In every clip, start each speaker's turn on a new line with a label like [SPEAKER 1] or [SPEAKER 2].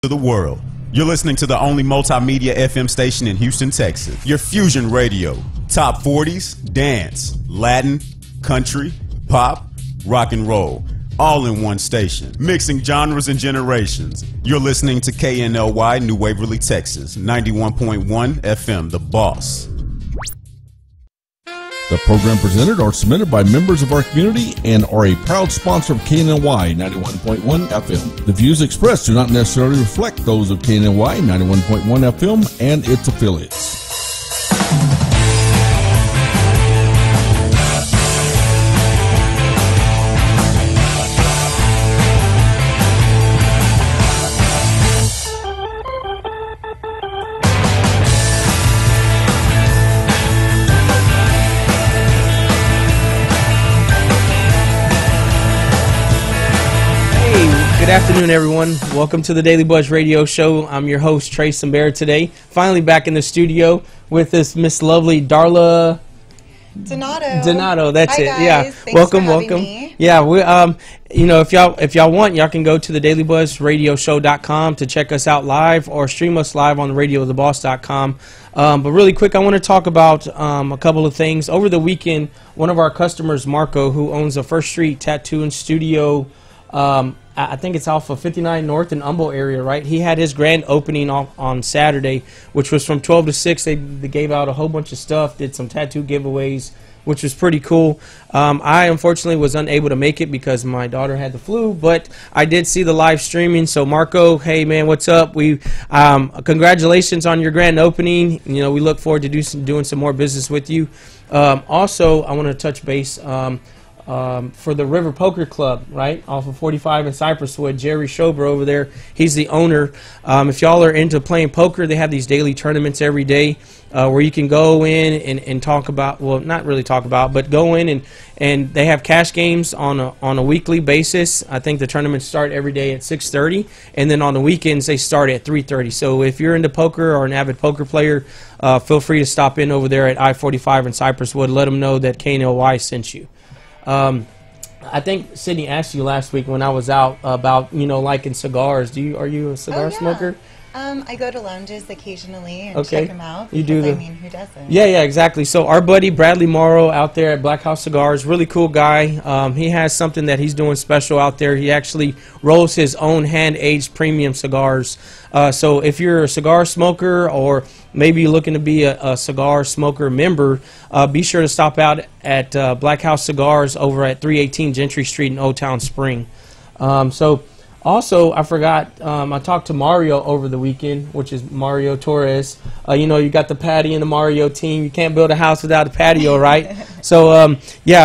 [SPEAKER 1] to the world. You're listening to the only multimedia FM station in Houston, Texas. Your Fusion Radio. Top 40s, dance, Latin, country, pop, rock and roll. All in one station. Mixing genres and generations. You're listening to KNLY, New Waverly, Texas. 91.1 FM, The Boss.
[SPEAKER 2] The program presented are submitted by members of our community and are a proud sponsor of KNLY 91.1 FM. The views expressed do not necessarily reflect those of KNLY 91.1 FM and its affiliates.
[SPEAKER 3] Good afternoon, everyone. Welcome to the Daily Buzz Radio Show. I'm your host, Trace Simbera, today. Finally back in the studio with this Miss Lovely Darla Donato. That's
[SPEAKER 4] Hi,
[SPEAKER 3] it.
[SPEAKER 4] guys.
[SPEAKER 3] Yeah.
[SPEAKER 4] Thanks
[SPEAKER 3] Welcome.
[SPEAKER 4] for having me.
[SPEAKER 3] Yeah. We if y'all want, y'all can go to the dailybuzzradioshow.com to check us out live or stream us live on the radiotheboss.com. But really quick, I want to talk about a couple of things. Over the weekend, one of our customers, Marco, who owns a First Street Tattoo and Studio, I think it's off of 59 North in Humble area, right? He had his grand opening on Saturday, which was from 12 to 6. They gave out a whole bunch of stuff, did some tattoo giveaways, which was pretty cool. I unfortunately was unable to make it because my daughter had the flu, but I did see the live streaming. So Marco, hey man, what's up? We congratulations on your grand opening. You know, we look forward to doing some more business with you. Also, I want to touch base. For the River Poker Club, right, off of 45 in Cypresswood. Jerry Schober over there, he's the owner. If y'all are into playing poker, they have these daily tournaments every day where you can go in and talk about, well, not really talk about, but go in and they have cash games on a weekly basis. I think the tournaments start every day at 6:30, and then on the weekends they start at 3:30. So if you're into poker or an avid poker player, feel free to stop in over there at I-45 in Cypresswood. Let them know that KNLY sent you. I think Sydney asked you last week when I was out about, liking cigars. Are you a cigar smoker?
[SPEAKER 4] I go to lounges occasionally and
[SPEAKER 3] Okay.
[SPEAKER 4] check them out.
[SPEAKER 3] You do
[SPEAKER 4] because, who doesn't?
[SPEAKER 3] Yeah, exactly. So our buddy Bradley Morrow out there at Black House Cigars, really cool guy. He has something that he's doing special out there. He actually rolls his own hand-aged premium cigars. So if you're a cigar smoker or maybe you're looking to be a cigar smoker member, be sure to stop out at Black House Cigars over at 318 Gentry Street in Old Town Spring. Also, I forgot, I talked to Mario over the weekend, which is Mario Torres. You got the patio and the Mario team. You can't build a house without a patio, right? So,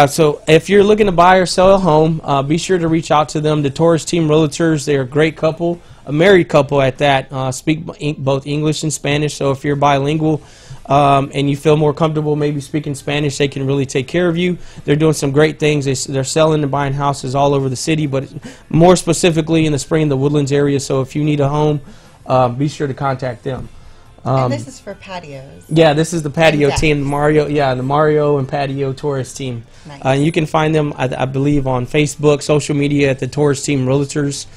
[SPEAKER 3] so if you're looking to buy or sell a home, be sure to reach out to them. The Torres Team Realtors, they're a great couple, a married couple at that, speak both English and Spanish. So if you're bilingual and you feel more comfortable maybe speaking Spanish, they can really take care of you. They're doing some great things. They're selling and buying houses all over the city, but more specifically in the Spring and the Woodlands area. So if you need a home, be sure to contact them.
[SPEAKER 4] And this is for patios.
[SPEAKER 3] Yeah, this is the patio team, the Mario and Patio Torres team.
[SPEAKER 4] Nice.
[SPEAKER 3] You can find them, I believe, on Facebook, social media at the Torres Team Realtors.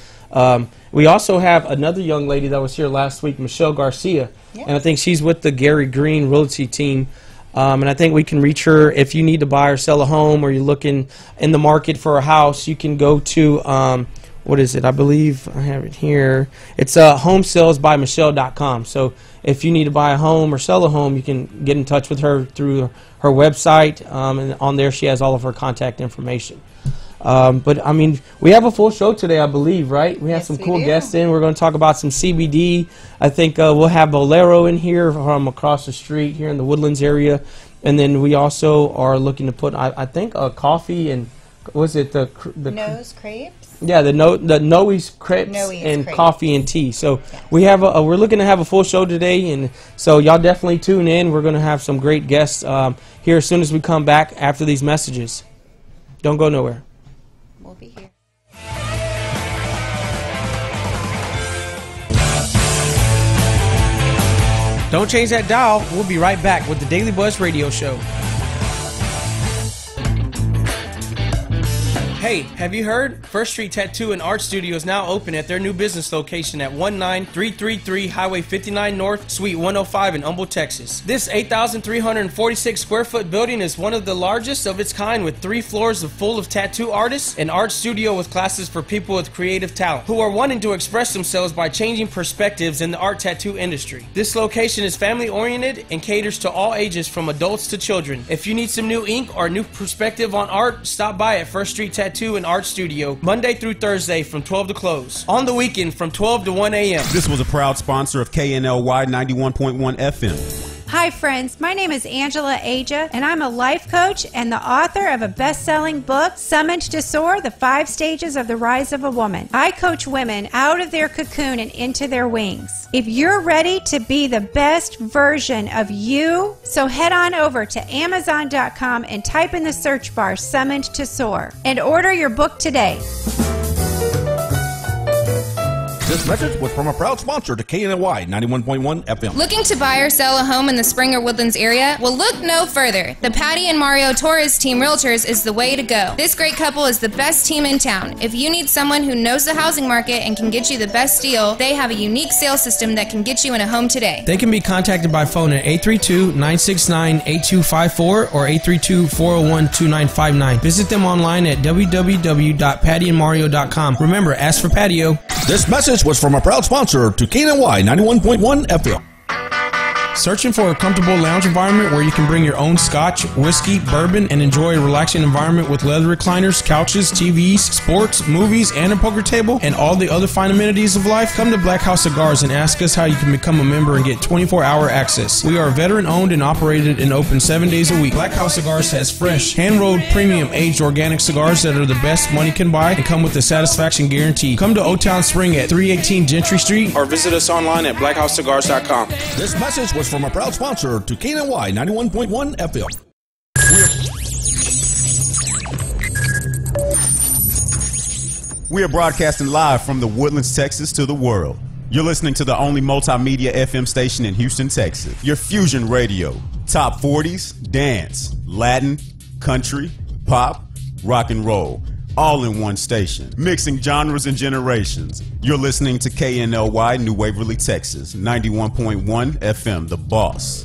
[SPEAKER 3] We also have another young lady that was here last week, Michelle Garcia, and I think she's with the Gary Green Realty team. And I think we can reach her if you need to buy or sell a home or you're looking in the market for a house. You can go to, what is it? I believe I have it here. It's homesellsbymichelle.com. So if you need to buy a home or sell a home, you can get in touch with her through her website, and on there she has all of her contact information. But I mean, we have a full show today, I believe, right? We have some cool guests in. We're going to talk about some CBD. I think we'll have Bolero in here from across the street here in the Woodlands area. And then we also are looking to put, I think, a coffee and, was it the
[SPEAKER 4] Nose crepes?
[SPEAKER 3] Yeah, the Noe's crepes and coffee and tea. So we have we're looking to have a full show today, and so y'all definitely tune in. We're going to have some great guests here as soon as we come back after these messages. Don't go nowhere.
[SPEAKER 4] We'll be here.
[SPEAKER 3] Don't change that dial. We'll be right back with the Daily Buzz Radio Show. Hey, have you heard? First Street Tattoo and Art Studio is now open at their new business location at 19333 Highway 59 North, Suite 105 in Humble, Texas. This 8,346 square foot building is one of the largest of its kind, with 3 floors full of tattoo artists, an art studio with classes for people with creative talent who are wanting to express themselves by changing perspectives in the art tattoo industry. This location is family oriented and caters to all ages from adults to children. If you need some new ink or a new perspective on art, stop by at First Street Tattoo and Art Studio Monday through Thursday from 12 to close. On the weekend from 12 to 1 a.m.
[SPEAKER 1] This was a proud sponsor of KNLY 91.1 FM.
[SPEAKER 5] Hi friends, my name is Angela Aja, and I'm a life coach and the author of a best-selling book, Summoned to Soar, The 5 Stages of the Rise of a Woman. I coach women out of their cocoon and into their wings. If you're ready to be the best version of you, so head on over to Amazon.com and type in the search bar, Summoned to Soar, and order your book today.
[SPEAKER 2] This message was from a proud sponsor to KNLY 91.1 FM.
[SPEAKER 6] Looking to buy or sell a home in the Springer Woodlands area? Well, look no further. The Patty and Mario Torres Team Realtors is the way to go. This great couple is the best team in town. If you need someone who knows the housing market and can get you the best deal, they have a unique sales system that can get you in a home today.
[SPEAKER 3] They can be contacted by phone at 832-969-8254 or 832-401-2959. Visit them online at www.pattyandmario.com. Remember, ask for patio.
[SPEAKER 2] This message was from a proud sponsor to KNLY 91.1 FM.
[SPEAKER 3] Searching for a comfortable lounge environment where you can bring your own scotch, whiskey, bourbon, and enjoy a relaxing environment with leather recliners, couches, TVs, sports, movies, and a poker table, and all the other fine amenities of life? Come to Black House Cigars and ask us how you can become a member and get 24-hour access. We are veteran-owned and operated and open 7 days a week. Black House Cigars has fresh, hand-rolled, premium, aged organic cigars that are the best money can buy and come with a satisfaction guarantee. Come to Old Town Spring at 318 Gentry Street or visit us online at blackhousecigars.com.
[SPEAKER 2] This message was from a proud sponsor to KNLY 91.1 FM.
[SPEAKER 1] We are broadcasting live from the Woodlands, Texas to the world. You're listening to the only multimedia FM station in Houston, Texas. Your Fusion Radio. Top 40s, dance, Latin, country, pop, rock and roll. All in one station, mixing genres and generations. You're listening to KNLY, New Waverly, Texas, 91.1 FM, The Boss.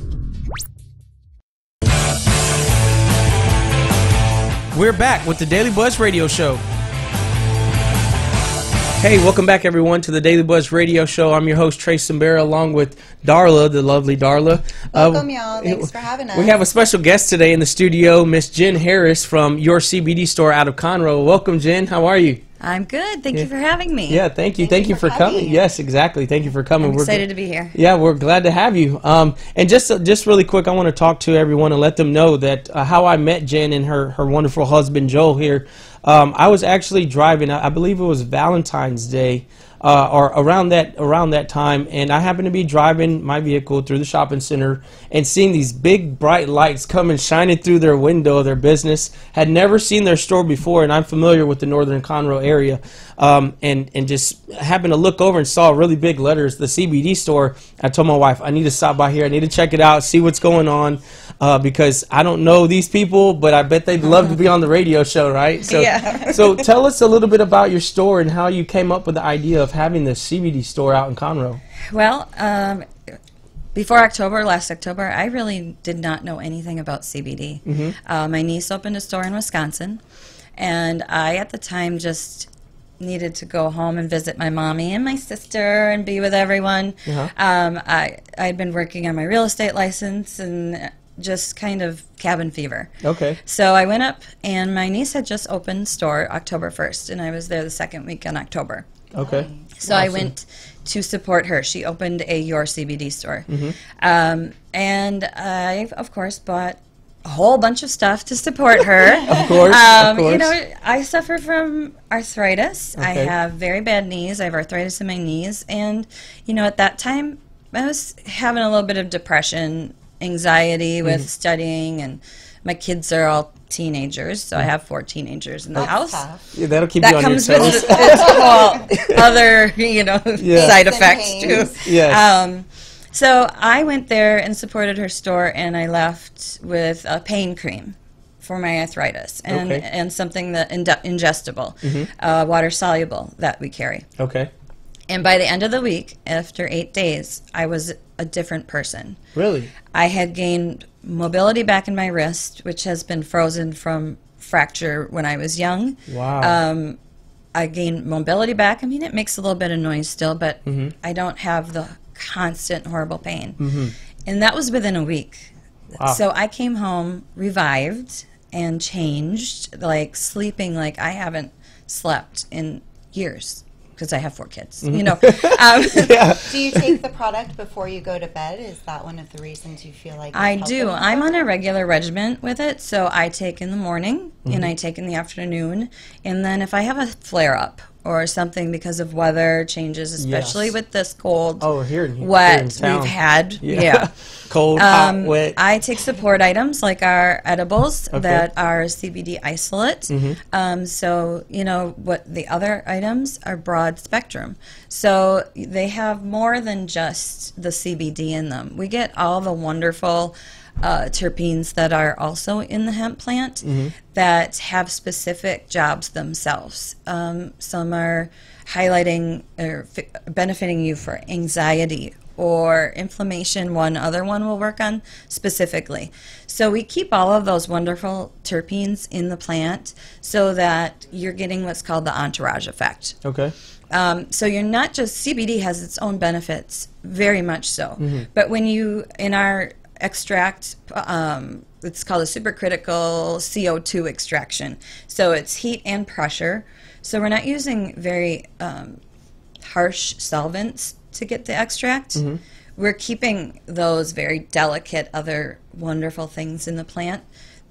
[SPEAKER 3] We're back with the Daily Buzz Radio Show. Hey, welcome back everyone to the Daily Buzz Radio Show. I'm your host, Trace Simbera, along with Darla, the lovely Darla.
[SPEAKER 4] Welcome, y'all. Thanks for having us.
[SPEAKER 3] We have a special guest today in the studio, Miss Jen Harris from Your CBD Store out of Conroe. Welcome, Jen. How are you?
[SPEAKER 7] I'm good. Thank you for having me.
[SPEAKER 3] Yeah, thank you. Thank you for coming. Yes, exactly. Thank you for coming.
[SPEAKER 7] I'm excited to be here.
[SPEAKER 3] Yeah, we're glad to have you. And just really quick, I want to talk to everyone and let them know that how I met Jen and her wonderful husband, Joel, here. I was actually driving, I believe it was Valentine's Day, or around that time, and I happened to be driving my vehicle through the shopping center and seeing these big bright lights coming shining through their window of their business. Had never seen their store before, and I'm familiar with the northern Conroe area, and just happened to look over and saw really big letters, the CBD store. I told my wife, I need to stop by here, I need to check it out, see what's going on, because I don't know these people, but I bet they'd love to be on the radio show, right? So,
[SPEAKER 7] yeah.
[SPEAKER 3] So tell us a little bit about your store and how you came up with the idea of having the CBD store out in Conroe.
[SPEAKER 7] Well, before last October, I really did not know anything about CBD.
[SPEAKER 3] Mm-hmm.
[SPEAKER 7] My niece opened a store in Wisconsin, and I, at the time, just needed to go home and visit my mommy and my sister and be with everyone.
[SPEAKER 3] Uh-huh.
[SPEAKER 7] I'd been working on my real estate license and just kind of cabin fever.
[SPEAKER 3] Okay.
[SPEAKER 7] So I went up, and my niece had just opened store October 1st, and I was there the second week in October.
[SPEAKER 3] Okay.
[SPEAKER 7] So I went to support her. She opened a Your CBD store.
[SPEAKER 3] Mm-hmm.
[SPEAKER 7] And I, of course, bought a whole bunch of stuff to support her.
[SPEAKER 3] Of course, of course.
[SPEAKER 7] You know, I suffer from arthritis. I
[SPEAKER 3] Okay.
[SPEAKER 7] have very bad knees. I have arthritis in my knees. And, you know, at that time, I was having a little bit of depression, anxiety with studying, and my kids are all teenagers, so I have 4 teenagers in the house.
[SPEAKER 4] Tough.
[SPEAKER 3] Yeah, that'll keep
[SPEAKER 7] That
[SPEAKER 3] you on your
[SPEAKER 7] comes with
[SPEAKER 3] toes.
[SPEAKER 7] its whole other, you know,
[SPEAKER 3] Yeah.
[SPEAKER 7] side
[SPEAKER 4] And
[SPEAKER 7] effects
[SPEAKER 4] pains.
[SPEAKER 7] too.
[SPEAKER 3] Yes.
[SPEAKER 7] So I went there and supported her store, and I left with a pain cream for my arthritis, and
[SPEAKER 3] Okay.
[SPEAKER 7] and something that ingestible, water soluble that we carry.
[SPEAKER 3] Okay.
[SPEAKER 7] And by the end of the week, after 8 days, I was a different person.
[SPEAKER 3] Really?
[SPEAKER 7] I had gained mobility back in my wrist, which has been frozen from fracture when I was young.
[SPEAKER 3] Wow.
[SPEAKER 7] I gained mobility back. I mean, it makes a little bit of noise still, but I don't have the constant horrible pain. And that was within a week.
[SPEAKER 3] Wow.
[SPEAKER 7] So I came home revived and changed, like sleeping like I haven't slept in years. Because I have 4 kids, you know.
[SPEAKER 4] Do you take the product before you go to bed? Is that one of the reasons you feel like
[SPEAKER 7] I
[SPEAKER 4] it's
[SPEAKER 7] do.
[SPEAKER 4] helping?
[SPEAKER 7] I'm on a regular regimen with it, so I take in the morning and I take in the afternoon, and then if I have a flare up or something because of weather changes, especially
[SPEAKER 3] Yes.
[SPEAKER 7] with this cold,
[SPEAKER 3] Oh, here in
[SPEAKER 7] wet
[SPEAKER 3] town.
[SPEAKER 7] we've had, yeah.
[SPEAKER 3] Cold, hot, wet.
[SPEAKER 7] I take support items like our edibles
[SPEAKER 3] Okay.
[SPEAKER 7] that are CBD isolate. So, you know, what the other items are broad spectrum. So they have more than just the CBD in them. We get all the wonderful terpenes that are also in the hemp plant that have specific jobs themselves. Some are highlighting or benefiting you for anxiety or inflammation. One other one will work on specifically. So we keep all of those wonderful terpenes in the plant so that you're getting what's called the entourage effect.
[SPEAKER 3] Okay.
[SPEAKER 7] So you're not just, CBD has its own benefits, very much so. But when you, in our extract, it's called a supercritical CO2 extraction. So it's heat and pressure. So we're not using very harsh solvents to get the extract. We're keeping those very delicate other wonderful things in the plant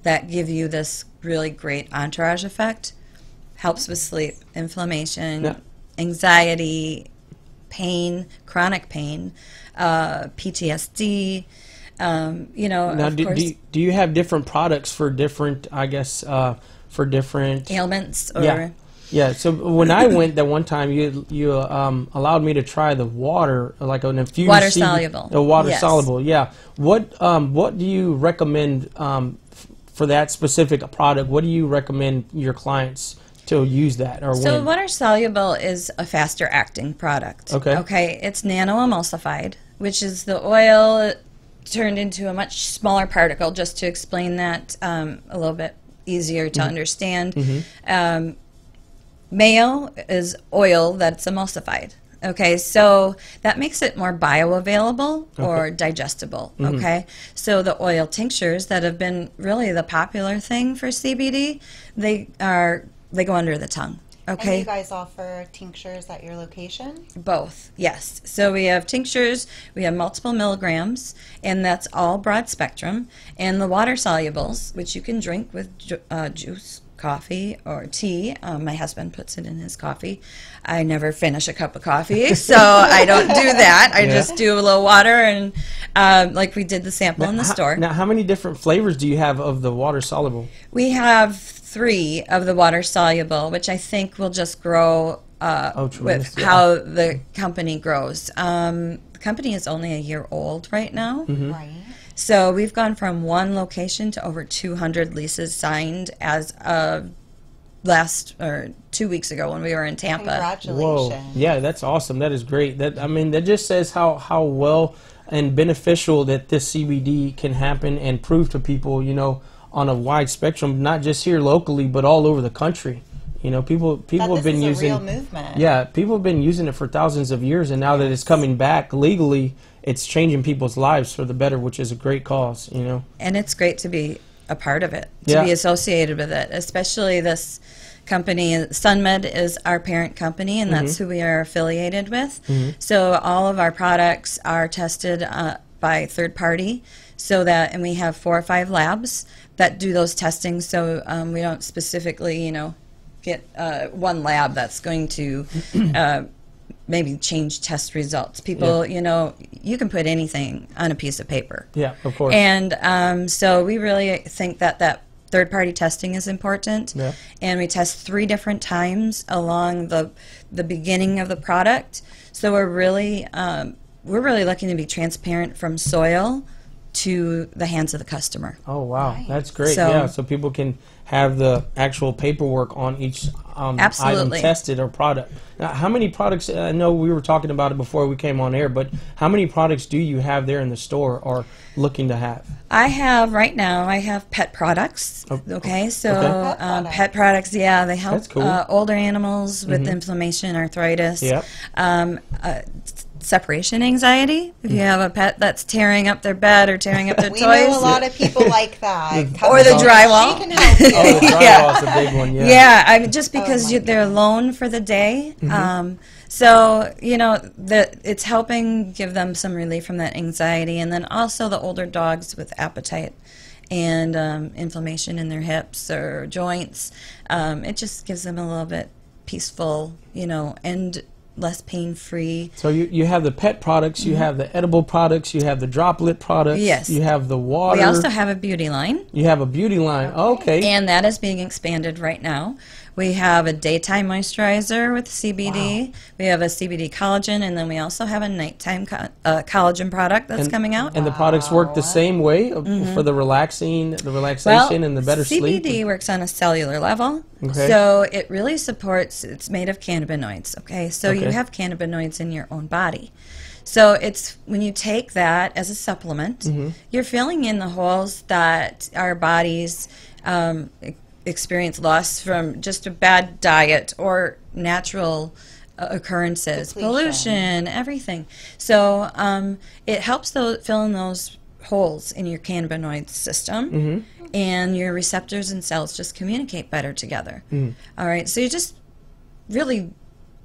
[SPEAKER 7] that give you this really great entourage effect. Helps with sleep, inflammation,
[SPEAKER 3] Yeah.
[SPEAKER 7] anxiety, pain, chronic pain, PTSD. You know,
[SPEAKER 3] Now,
[SPEAKER 7] of course,
[SPEAKER 3] do you have different products for different, I guess, for different
[SPEAKER 7] ailments or
[SPEAKER 3] Yeah. Yeah. So when I went that one time, you allowed me to try the water, like an infused
[SPEAKER 7] Water soluble.
[SPEAKER 3] The water
[SPEAKER 7] Yes.
[SPEAKER 3] soluble. Yeah. What do you recommend for that specific product? What do you recommend your clients to use that or
[SPEAKER 7] So
[SPEAKER 3] when?
[SPEAKER 7] water soluble is a faster acting product.
[SPEAKER 3] Okay.
[SPEAKER 7] Okay. It's nano emulsified, which is the oil turned into a much smaller particle. Just to explain that a little bit easier to understand. Mayo is oil that's emulsified. Okay, so that makes it more bioavailable or digestible. Okay, so the oil tinctures that have been really the popular thing for CBD, they go under the tongue.
[SPEAKER 4] And
[SPEAKER 7] Okay,
[SPEAKER 4] you guys offer tinctures at your location?
[SPEAKER 7] both, yes. So we have tinctures, we have multiple milligrams, and that's all broad spectrum. And the water solubles, which you can drink with juice, coffee, or tea. My husband puts it in his coffee. I never finish a cup of coffee, so I don't do that. I just do a little water, and like we did the sample in the store.
[SPEAKER 3] Now, how many different flavors do you have of the water soluble?
[SPEAKER 7] We have 3 of the water soluble, which I think will just grow
[SPEAKER 3] tremendous,
[SPEAKER 7] with
[SPEAKER 3] yeah.
[SPEAKER 7] how the company grows. The company is only a year old right now.
[SPEAKER 4] Right.
[SPEAKER 7] So we've gone from 1 location to over 200 leases signed as of 2 weeks ago when we were in Tampa.
[SPEAKER 4] Congratulations.
[SPEAKER 3] Whoa. Yeah, that's awesome. That is great. That just says how well and beneficial that this CBD can happen and prove to people, you know, on a wide spectrum, not just here locally, but all over the country. You know, people have been
[SPEAKER 4] This is a
[SPEAKER 3] using
[SPEAKER 4] real movement.
[SPEAKER 3] Yeah, people have been using it for thousands of years, and now that it's coming back legally, it's changing people's lives for the better, which is a great cause, you know.
[SPEAKER 7] And it's great to be a part of it, to
[SPEAKER 3] Yeah.
[SPEAKER 7] be associated with it, especially this company. SunMed is our parent company, and that's who we are affiliated with. So all of our products are tested by third party, and we have 4 or 5 labs that do those testings. So we don't specifically, you know, get one lab that's going to maybe change test results. People, you know, you can put anything on a piece of paper.
[SPEAKER 3] Yeah, of course.
[SPEAKER 7] And so we really think that third-party testing is important.
[SPEAKER 3] Yeah.
[SPEAKER 7] And we test 3 different times along the beginning of the product. So we're really looking to be transparent from soil to the hands of the customer.
[SPEAKER 3] Oh, wow.
[SPEAKER 4] Nice.
[SPEAKER 3] That's great.
[SPEAKER 7] So-
[SPEAKER 3] yeah, so people can have the actual paperwork on each item
[SPEAKER 7] Absolutely.
[SPEAKER 3] tested or product. Now, how many products, I know we were talking about it before we came on air, but how many products do you have there in the store or looking to have?
[SPEAKER 7] I have right now. I have pet products. Okay, so
[SPEAKER 3] Okay.
[SPEAKER 7] pet products. Yeah, they help
[SPEAKER 3] That's cool.
[SPEAKER 7] older animals with inflammation, arthritis.
[SPEAKER 3] Yep.
[SPEAKER 7] Separation anxiety. If you have a pet that's tearing up their bed or tearing up their
[SPEAKER 4] We
[SPEAKER 7] toys,
[SPEAKER 4] know a lot of people like that. Come
[SPEAKER 7] or the
[SPEAKER 4] in.
[SPEAKER 7] drywall.
[SPEAKER 4] She can help you.
[SPEAKER 3] Oh, the drywall's a big one,
[SPEAKER 7] Yeah, I mean, just because
[SPEAKER 4] my
[SPEAKER 7] they're alone for the day. So, it's helping give them some relief from that anxiety. And then also the older dogs with appetite and inflammation in their hips or joints. It just gives them a little bit peaceful, and less pain-free.
[SPEAKER 3] So you have the pet products, you have the edible products, you have the droplet products,
[SPEAKER 7] Yes.
[SPEAKER 3] you have the water.
[SPEAKER 7] We also have a beauty line.
[SPEAKER 3] You have a beauty line. Okay.
[SPEAKER 7] And that is being expanded right now. We have a daytime moisturizer with CBD. We have a CBD collagen, and then we also have a nighttime collagen product that's coming out.
[SPEAKER 3] And the products work the same way for the relaxation and the better
[SPEAKER 7] CBD
[SPEAKER 3] sleep?
[SPEAKER 7] works on a cellular level.
[SPEAKER 3] Okay.
[SPEAKER 7] So it really supports, it's made of cannabinoids, okay? So you
[SPEAKER 3] Okay.
[SPEAKER 7] have cannabinoids in your own body. So it's when you take that as a supplement, you're filling in the holes that our bodies experience loss from just a bad diet or natural occurrences,
[SPEAKER 4] Depletion.
[SPEAKER 7] pollution, everything. So it helps fill in those holes in your cannabinoid system, and your receptors and cells just communicate better together. All right, so you're just really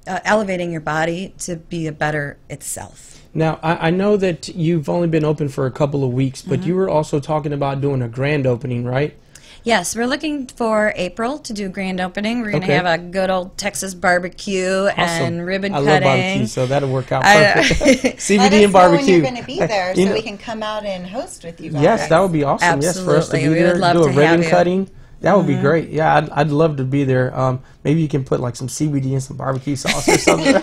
[SPEAKER 7] elevating your body to be a better itself.
[SPEAKER 3] Now, I know that you've only been open for a couple of weeks, but you were also talking about doing a grand opening, right?
[SPEAKER 7] Yes, we're looking for April to do grand opening. We're going to
[SPEAKER 3] Okay.
[SPEAKER 7] have a good old Texas barbecue and ribbon
[SPEAKER 3] I
[SPEAKER 7] cutting.
[SPEAKER 3] love barbecue, so that'll work out perfect.
[SPEAKER 4] Let
[SPEAKER 3] CBD
[SPEAKER 4] us
[SPEAKER 3] and
[SPEAKER 4] know
[SPEAKER 3] barbecue.
[SPEAKER 4] when you're going to be there,
[SPEAKER 3] You
[SPEAKER 4] so
[SPEAKER 3] know-
[SPEAKER 4] we can come out and host with you guys.
[SPEAKER 3] Yes, that would be awesome. Yes, for us to
[SPEAKER 7] Absolutely.
[SPEAKER 3] be
[SPEAKER 7] We
[SPEAKER 3] there,
[SPEAKER 7] would love
[SPEAKER 3] do a
[SPEAKER 7] to have
[SPEAKER 3] ribbon
[SPEAKER 7] you.
[SPEAKER 3] cutting. That would be great. Yeah, I'd love to be there. Maybe you can put like some CBD and some barbecue sauce or something.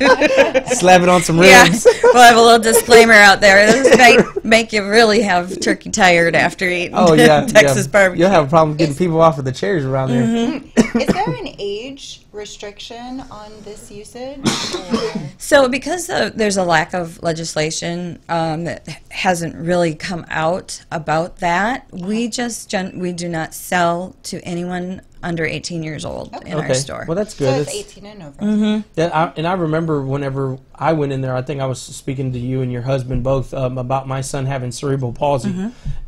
[SPEAKER 3] Slap it on some
[SPEAKER 7] Yeah,
[SPEAKER 3] ribs.
[SPEAKER 7] we'll have a little disclaimer out there. This might make you really have turkey tired after eating
[SPEAKER 3] Oh yeah,
[SPEAKER 7] Texas
[SPEAKER 3] yeah.
[SPEAKER 7] barbecue.
[SPEAKER 3] You'll have a problem getting people off of the chairs around there.
[SPEAKER 4] Is there an age restriction on this usage? Or?
[SPEAKER 7] So because there's a lack of legislation that hasn't really come out about that, we do not sell to anyone under 18 years old in our store.
[SPEAKER 3] Well, that's
[SPEAKER 4] So
[SPEAKER 3] good.
[SPEAKER 4] it's
[SPEAKER 3] It's-
[SPEAKER 4] 18 and over.
[SPEAKER 3] and I remember whenever I went in there, I think I was speaking to you and your husband both about my son having cerebral palsy.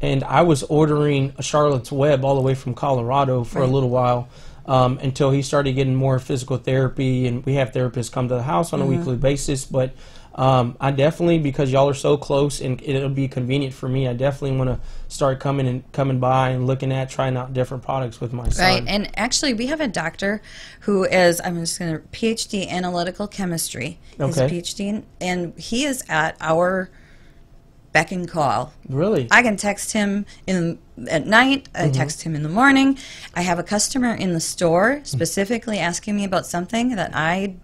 [SPEAKER 3] And I was ordering a Charlotte's Web all the way from Colorado for a little while until he started getting more physical therapy. And we have therapists come to the house on a weekly basis. But I definitely, because y'all are so close and it'll be convenient for me, I definitely want to start coming by and looking at trying out different products with my son.
[SPEAKER 7] Right, and actually we have a doctor who is, I'm just going to, PhD analytical chemistry. His
[SPEAKER 3] Okay.
[SPEAKER 7] PhD, and he is at our beck and call.
[SPEAKER 3] Really?
[SPEAKER 7] I can text him at night. I text him in the morning. I have a customer in the store specifically asking me about something that I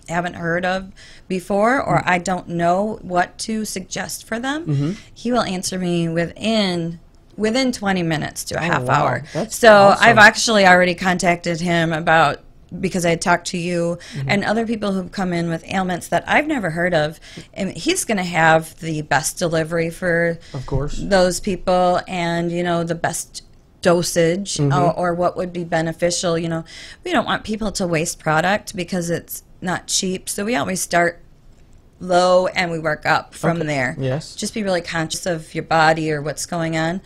[SPEAKER 7] haven't heard of before, or I don't know what to suggest for them. He will answer me within 20 minutes to a half
[SPEAKER 3] wow.
[SPEAKER 7] hour.
[SPEAKER 3] That's
[SPEAKER 7] so
[SPEAKER 3] awesome.
[SPEAKER 7] I've actually already contacted him about, because I had talked to you and other people who've come in with ailments that I've never heard of, and he's going to have the best delivery for
[SPEAKER 3] Of course.
[SPEAKER 7] those people, and the best dosage or what would be beneficial. We don't want people to waste product because it's not cheap, so we always start low and we work up from there.
[SPEAKER 3] Yes.
[SPEAKER 7] Just be really conscious of your body or what's going on.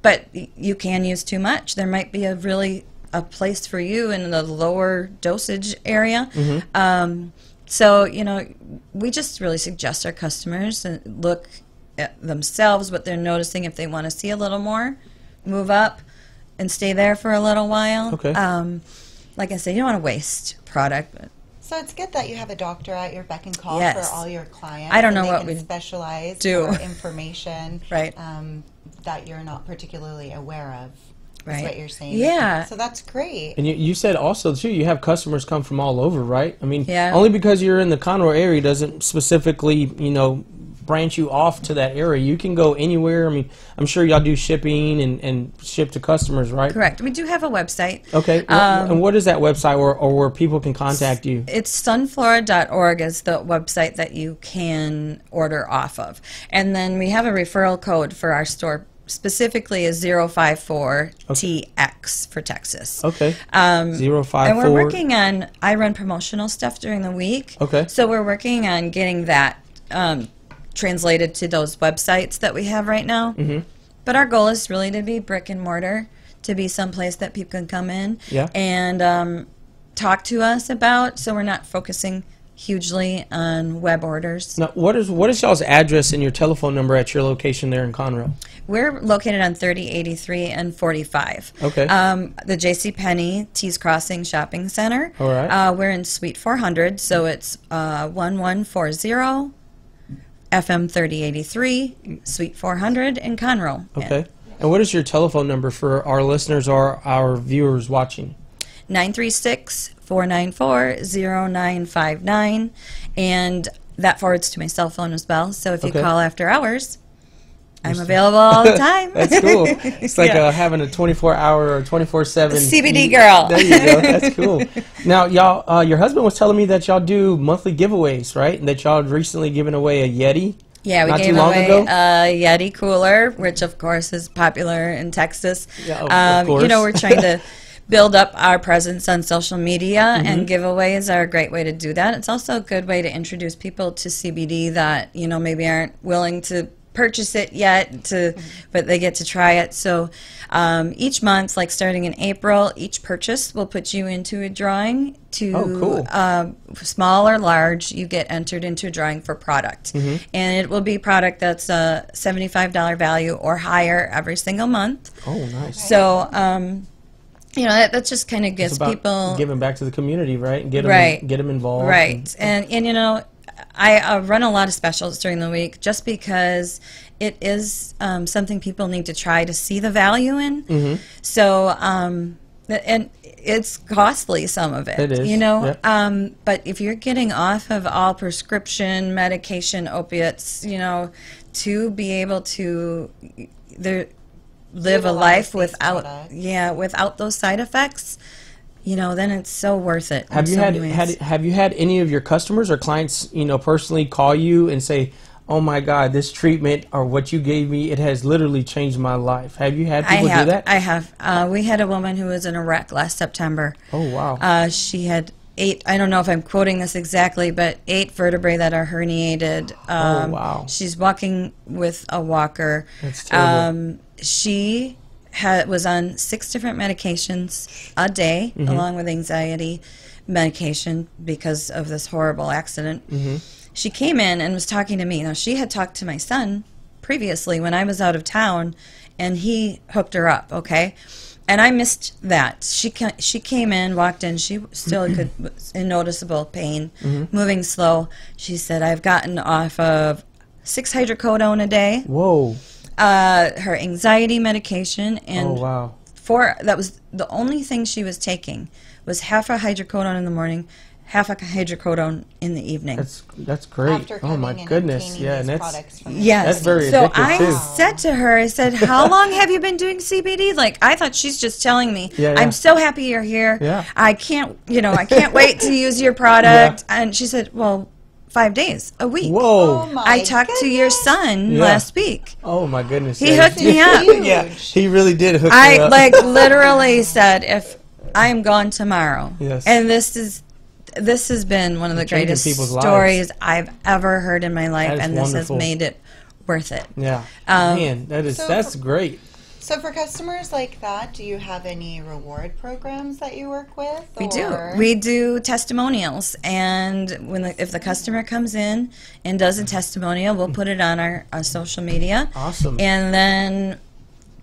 [SPEAKER 7] But you can use too much. There might be a place for you in the lower dosage area. So, we just really suggest our customers and look at themselves, what they're noticing. If they want to see a little more, move up and stay there for a little while.
[SPEAKER 3] Okay.
[SPEAKER 7] Like I said, you don't want to waste product.
[SPEAKER 4] So it's good that you have a doctor at your beck and call
[SPEAKER 7] Yes.
[SPEAKER 4] for all your clients.
[SPEAKER 7] I don't
[SPEAKER 4] and
[SPEAKER 7] know
[SPEAKER 4] they
[SPEAKER 7] what
[SPEAKER 4] can
[SPEAKER 7] we'd
[SPEAKER 4] specialize
[SPEAKER 7] do.
[SPEAKER 4] for information
[SPEAKER 7] Right.
[SPEAKER 4] that you're not particularly aware of.
[SPEAKER 7] Right.
[SPEAKER 4] Is what you're saying.
[SPEAKER 7] Yeah.
[SPEAKER 4] So that's great.
[SPEAKER 3] And you said also, too, you have customers come from all over, right? I mean,
[SPEAKER 7] Yeah.
[SPEAKER 3] only because you're in the Conroe area doesn't specifically, branch you off to that area. You can go anywhere. I mean, I'm sure y'all do shipping and ship to customers, right?
[SPEAKER 7] Correct. We do have a website.
[SPEAKER 3] Okay. And what is that website or where people can contact you?
[SPEAKER 7] It's sunflora.org is the website that you can order off of. And then we have a referral code for our store, specifically is 054TX for Texas.
[SPEAKER 3] Okay. 054.
[SPEAKER 7] And we're working on, I run promotional stuff during the week.
[SPEAKER 3] Okay.
[SPEAKER 7] So we're working on getting that translated to those websites that we have right now.
[SPEAKER 3] Mm-hmm.
[SPEAKER 7] But our goal is really to be brick and mortar, to be someplace that people can come in and talk to us about, so we're not focusing hugely on web orders.
[SPEAKER 3] Now, what is y'all's address and your telephone number at your location there in Conroe?
[SPEAKER 7] We're located on 3083 and 45.
[SPEAKER 3] Okay.
[SPEAKER 7] The JCPenney Tees Crossing Shopping Center.
[SPEAKER 3] All right.
[SPEAKER 7] We're in Suite 400, so it's 1140 FM 3083, Suite 400 in Conroe.
[SPEAKER 3] Okay. And what is your telephone number for our listeners or our viewers watching?
[SPEAKER 7] 936-494-0959, and that forwards to my cell phone as well. So if you call after hours, I'm available all the time.
[SPEAKER 3] That's cool. It's like having a 24-hour or 24/7
[SPEAKER 7] CBD girl.
[SPEAKER 3] There you go. That's cool. Now, y'all, your husband was telling me that y'all do monthly giveaways, right? And that y'all had recently given away a Yeti.
[SPEAKER 7] Yeah, we gave away a Yeti cooler, which of course is popular in Texas.
[SPEAKER 3] Yeah, of course.
[SPEAKER 7] You know, we're trying to build up our presence on social media, and giveaways are a great way to do that. It's also a good way to introduce people to CBD that, you know, maybe aren't willing to purchase it yet, but they get to try it. So each month, like starting in April, each purchase will put you into a drawing to small or large. You get entered into a drawing for product, and it will be product that's a $75 value or higher every single month.
[SPEAKER 3] Oh, nice.
[SPEAKER 7] So you know, that just kind of gets people
[SPEAKER 3] giving back to the community, right? And get them involved.
[SPEAKER 7] Right. And you know, I run a lot of specials during the week just because it is something people need to try to see the value in. So, and it's costly, some of it.
[SPEAKER 3] It is.
[SPEAKER 7] You know,
[SPEAKER 3] Yep.
[SPEAKER 7] but if you're getting off of all prescription medication, opiates, you know, to be able to live a life without those side effects, you know, then it's so worth it.
[SPEAKER 3] Have you had any of your customers or clients, you know, personally call you and say, "Oh my God, this treatment or what you gave me, it has literally changed my life"? Have you had people do that?
[SPEAKER 7] I have. We had a woman who was in a wreck last September.
[SPEAKER 3] Oh wow.
[SPEAKER 7] She had 8, I don't know if I'm quoting this exactly, but 8 vertebrae that are herniated.
[SPEAKER 3] Oh wow.
[SPEAKER 7] She's walking with a walker.
[SPEAKER 3] That's terrible.
[SPEAKER 7] She was on 6 different medications a day, along with anxiety medication because of this horrible accident. She came in and was talking to me. Now, she had talked to my son previously when I was out of town, and he hooked her up, okay? And I missed that. She came in, walked in. She still was in noticeable pain, moving slow. She said, "I've gotten off of 6 hydrocodone a day."
[SPEAKER 3] Whoa.
[SPEAKER 7] Her anxiety medication, and
[SPEAKER 3] oh wow.
[SPEAKER 7] that was the only thing she was taking, was half a hydrocodone in the morning, half a hydrocodone in the evening.
[SPEAKER 3] That's great. Oh my goodness. Yeah, and that's very
[SPEAKER 7] so
[SPEAKER 3] addictive too.
[SPEAKER 7] I said to her, I said, "How long have you been doing CBD?" Like, I thought she's just telling me, "I'm so happy you're here.
[SPEAKER 3] Yeah.
[SPEAKER 7] I can't wait to use your product." And she said, "Well, 5 days a week."
[SPEAKER 3] Whoa.
[SPEAKER 4] Oh
[SPEAKER 7] I talked to your son last week.
[SPEAKER 3] Oh my goodness.
[SPEAKER 7] He hooked me up.
[SPEAKER 3] Yeah, he really did hook me up.
[SPEAKER 7] I literally said, "If I'm gone tomorrow," and this has been one of the greatest stories I've ever heard in my life, and this has made it worth it.
[SPEAKER 3] Yeah, man, that's great.
[SPEAKER 4] So for customers like that, do you have any reward programs that you work with?
[SPEAKER 7] We do. We do testimonials, and if the customer comes in and does a testimonial, we'll put it on our social media.
[SPEAKER 3] Awesome.
[SPEAKER 7] And then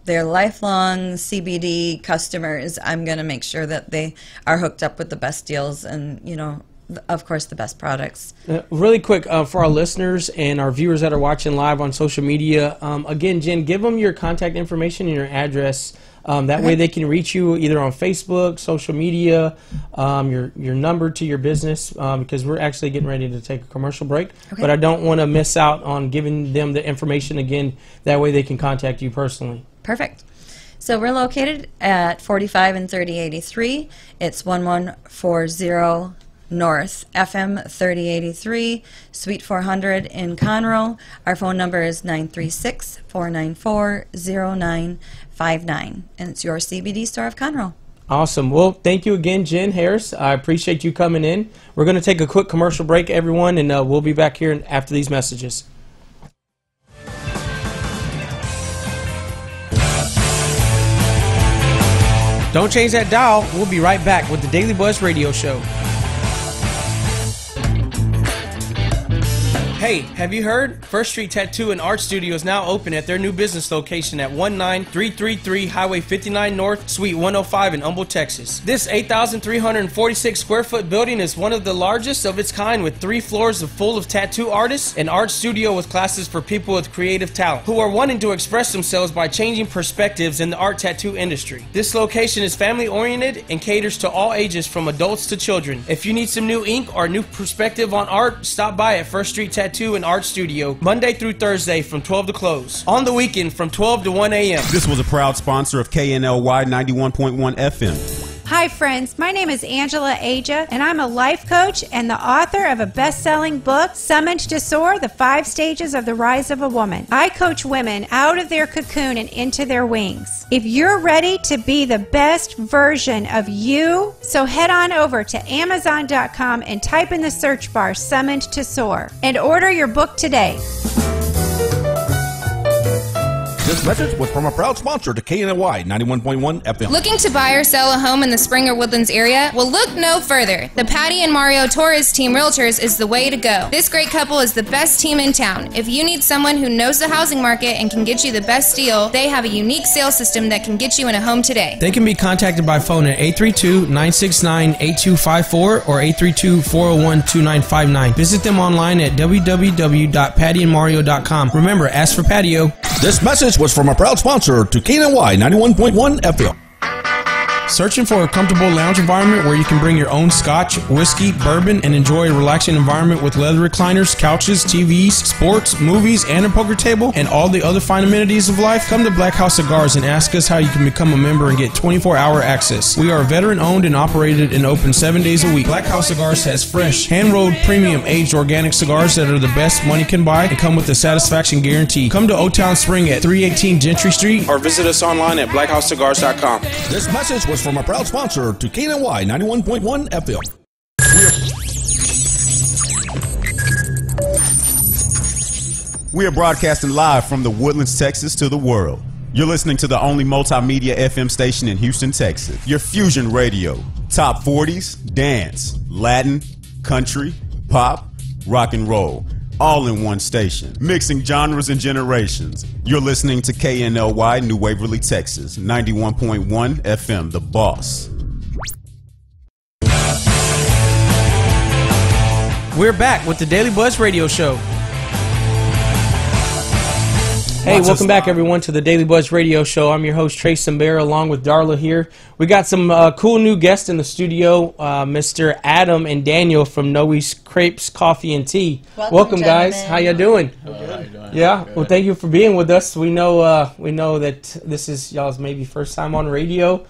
[SPEAKER 7] their lifelong CBD customers, I'm going to make sure that they are hooked up with the best deals and, you know, of course, the best products.
[SPEAKER 3] Really quick, for our listeners and our viewers that are watching live on social media, again, Jen, give them your contact information and your address That way they can reach you either on Facebook, social media, your number to your business, because we're actually getting ready to take a commercial break.
[SPEAKER 7] Okay.
[SPEAKER 3] But I don't want to miss out on giving them the information again. That way they can contact you personally.
[SPEAKER 7] Perfect. So we're located at 45 and 3083. It's 1140 North, FM 3083, Suite 400 in Conroe. Our phone number is 936-494-0959, and it's your CBD store of Conroe.
[SPEAKER 3] Awesome. Well, thank you again, Jen Harris. I appreciate you coming in. We're going to take a quick commercial break, everyone, and we'll be back here after these messages. Don't change that dial. We'll be right back with the Daily Buzz Radio Show. Hey, have you heard? First Street Tattoo and Art Studio is now open at their new business location at 19333 Highway 59 North, Suite 105 in Humble, Texas. This 8,346 square foot building is one of the largest of its kind, with 3 floors full of tattoo artists, an art studio with classes for people with creative talent who are wanting to express themselves by changing perspectives in the art tattoo industry. This location is family oriented and caters to all ages from adults to children. If you need some new ink or new perspective on art, stop by at First Street Tattoo and Art Studio Monday through Thursday from 12 to close. On the weekend from 12 to 1 a.m.
[SPEAKER 1] This was a proud sponsor of KNLY 91.1 FM.
[SPEAKER 5] Hi friends, my name is Angela Aja, and I'm a life coach and the author of a best-selling book, Summoned to Soar, The 5 Stages of the Rise of a Woman. I coach women out of their cocoon and into their wings. If you're ready to be the best version of you, so head on over to Amazon.com and type in the search bar, Summoned to Soar, and order your book today.
[SPEAKER 2] This message was from a proud sponsor to KNLY 91.1 FM.
[SPEAKER 6] Looking to buy or sell a home in the Springer Woodlands area? Well, look no further. The Patty and Mario Torres Team Realtors is the way to go. This great couple is the best team in town. If you need someone who knows the housing market and can get you the best deal, they have a unique sales system that can get you in a home today.
[SPEAKER 3] They can be contacted by phone at 832-969-8254 or 832-401-2959. Visit them online at www.pattyandmario.com. Remember, ask for patio.
[SPEAKER 2] This message was from a proud sponsor to KNLY 91.1 FM.
[SPEAKER 3] Searching for a comfortable lounge environment where you can bring your own scotch, whiskey, bourbon, and enjoy a relaxing environment with leather recliners, couches, TVs, sports, movies, and a poker table, and all the other fine amenities of life? Come to Black House Cigars and ask us how you can become a member and get 24-hour access. We are veteran-owned and operated and open 7 days a week. Black House Cigars has fresh, hand-rolled, premium, aged organic cigars that are the best money can buy and come with a satisfaction guarantee. Come to Old Town Spring at 318 Gentry Street or visit us online at blackhousecigars.com.
[SPEAKER 2] This message was from a proud sponsor to KNLY 91.1 FM.
[SPEAKER 1] We are broadcasting live from the Woodlands, Texas to the world. You're listening to the only multimedia FM station in Houston, Texas. Your fusion radio. Top 40s, dance, Latin, country, pop, rock and roll. All in one station, mixing genres and generations. You're listening to KNLY, New Waverly, Texas, 91.1 FM, The Boss.
[SPEAKER 3] We're back with the Daily Buzz Radio Show. Hey, welcome back, everyone, to the Daily Buzz Radio Show. I'm your host, Trey Simbera, along with Darla here. We got some cool new guests in the studio, Mr. Adam and Daniel from Noe's Crepes Coffee and Tea. Welcome guys. How you doing? Yeah. Well, thank you for being with us. We know that this is y'all's maybe first time on radio.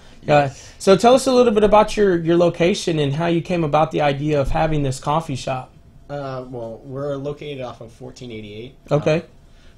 [SPEAKER 3] So tell us a little bit about your location and how you came about the idea of having this coffee shop.
[SPEAKER 8] Well, we're located off of 1488.
[SPEAKER 3] Okay.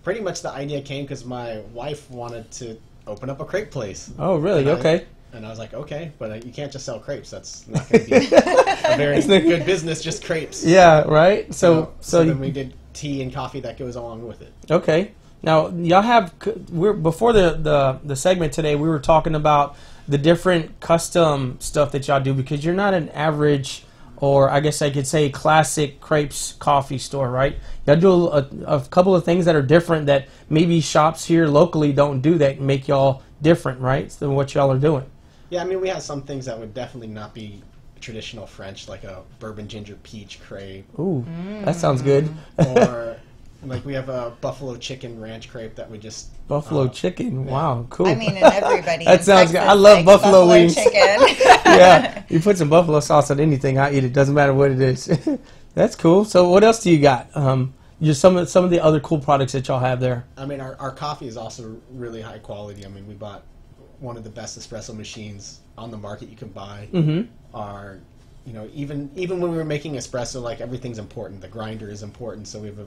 [SPEAKER 8] Pretty much the idea came because my wife wanted to open up a crepe place.
[SPEAKER 3] Oh, really? Okay.
[SPEAKER 8] And I was like, okay, but you can't just sell crepes. That's not going to be a very good business, just crepes.
[SPEAKER 3] Yeah, right? So
[SPEAKER 8] then we did tea and coffee that goes along with it.
[SPEAKER 3] Okay. Now, y'all have, before the segment today, we were talking about the different custom stuff that y'all do, because you're not an average, or I guess I could say classic crepes coffee store, right? Y'all do a couple of things that are different that maybe shops here locally don't do, that make y'all different, right, than what y'all are doing.
[SPEAKER 8] Yeah, I mean, we have some things that would definitely not be traditional French, like a bourbon ginger peach crepe.
[SPEAKER 3] Ooh, that sounds good.
[SPEAKER 8] Or Like we have a buffalo chicken ranch crepe that we just
[SPEAKER 3] Buffalo chicken. Wow, cool.
[SPEAKER 4] I mean, and everybody.
[SPEAKER 3] That
[SPEAKER 4] in
[SPEAKER 3] sounds good.
[SPEAKER 4] Texas
[SPEAKER 3] I love
[SPEAKER 4] likes
[SPEAKER 3] buffalo wings.
[SPEAKER 4] chicken.
[SPEAKER 3] Yeah, you put some buffalo sauce on anything, I eat it. Doesn't matter what it is. That's cool. So what else do you got? Just some of the other cool products that y'all have there.
[SPEAKER 8] I mean, our coffee is also really high quality. I mean, we bought one of the best espresso machines on the market you can buy. Our, you know, even when we were making espresso, like everything's important. The grinder is important, so we have a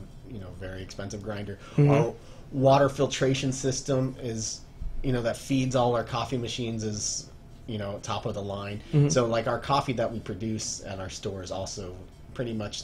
[SPEAKER 8] very expensive grinder. Our water filtration system is, that feeds all our coffee machines is, top of the line. So like our coffee that we produce at our store is also pretty much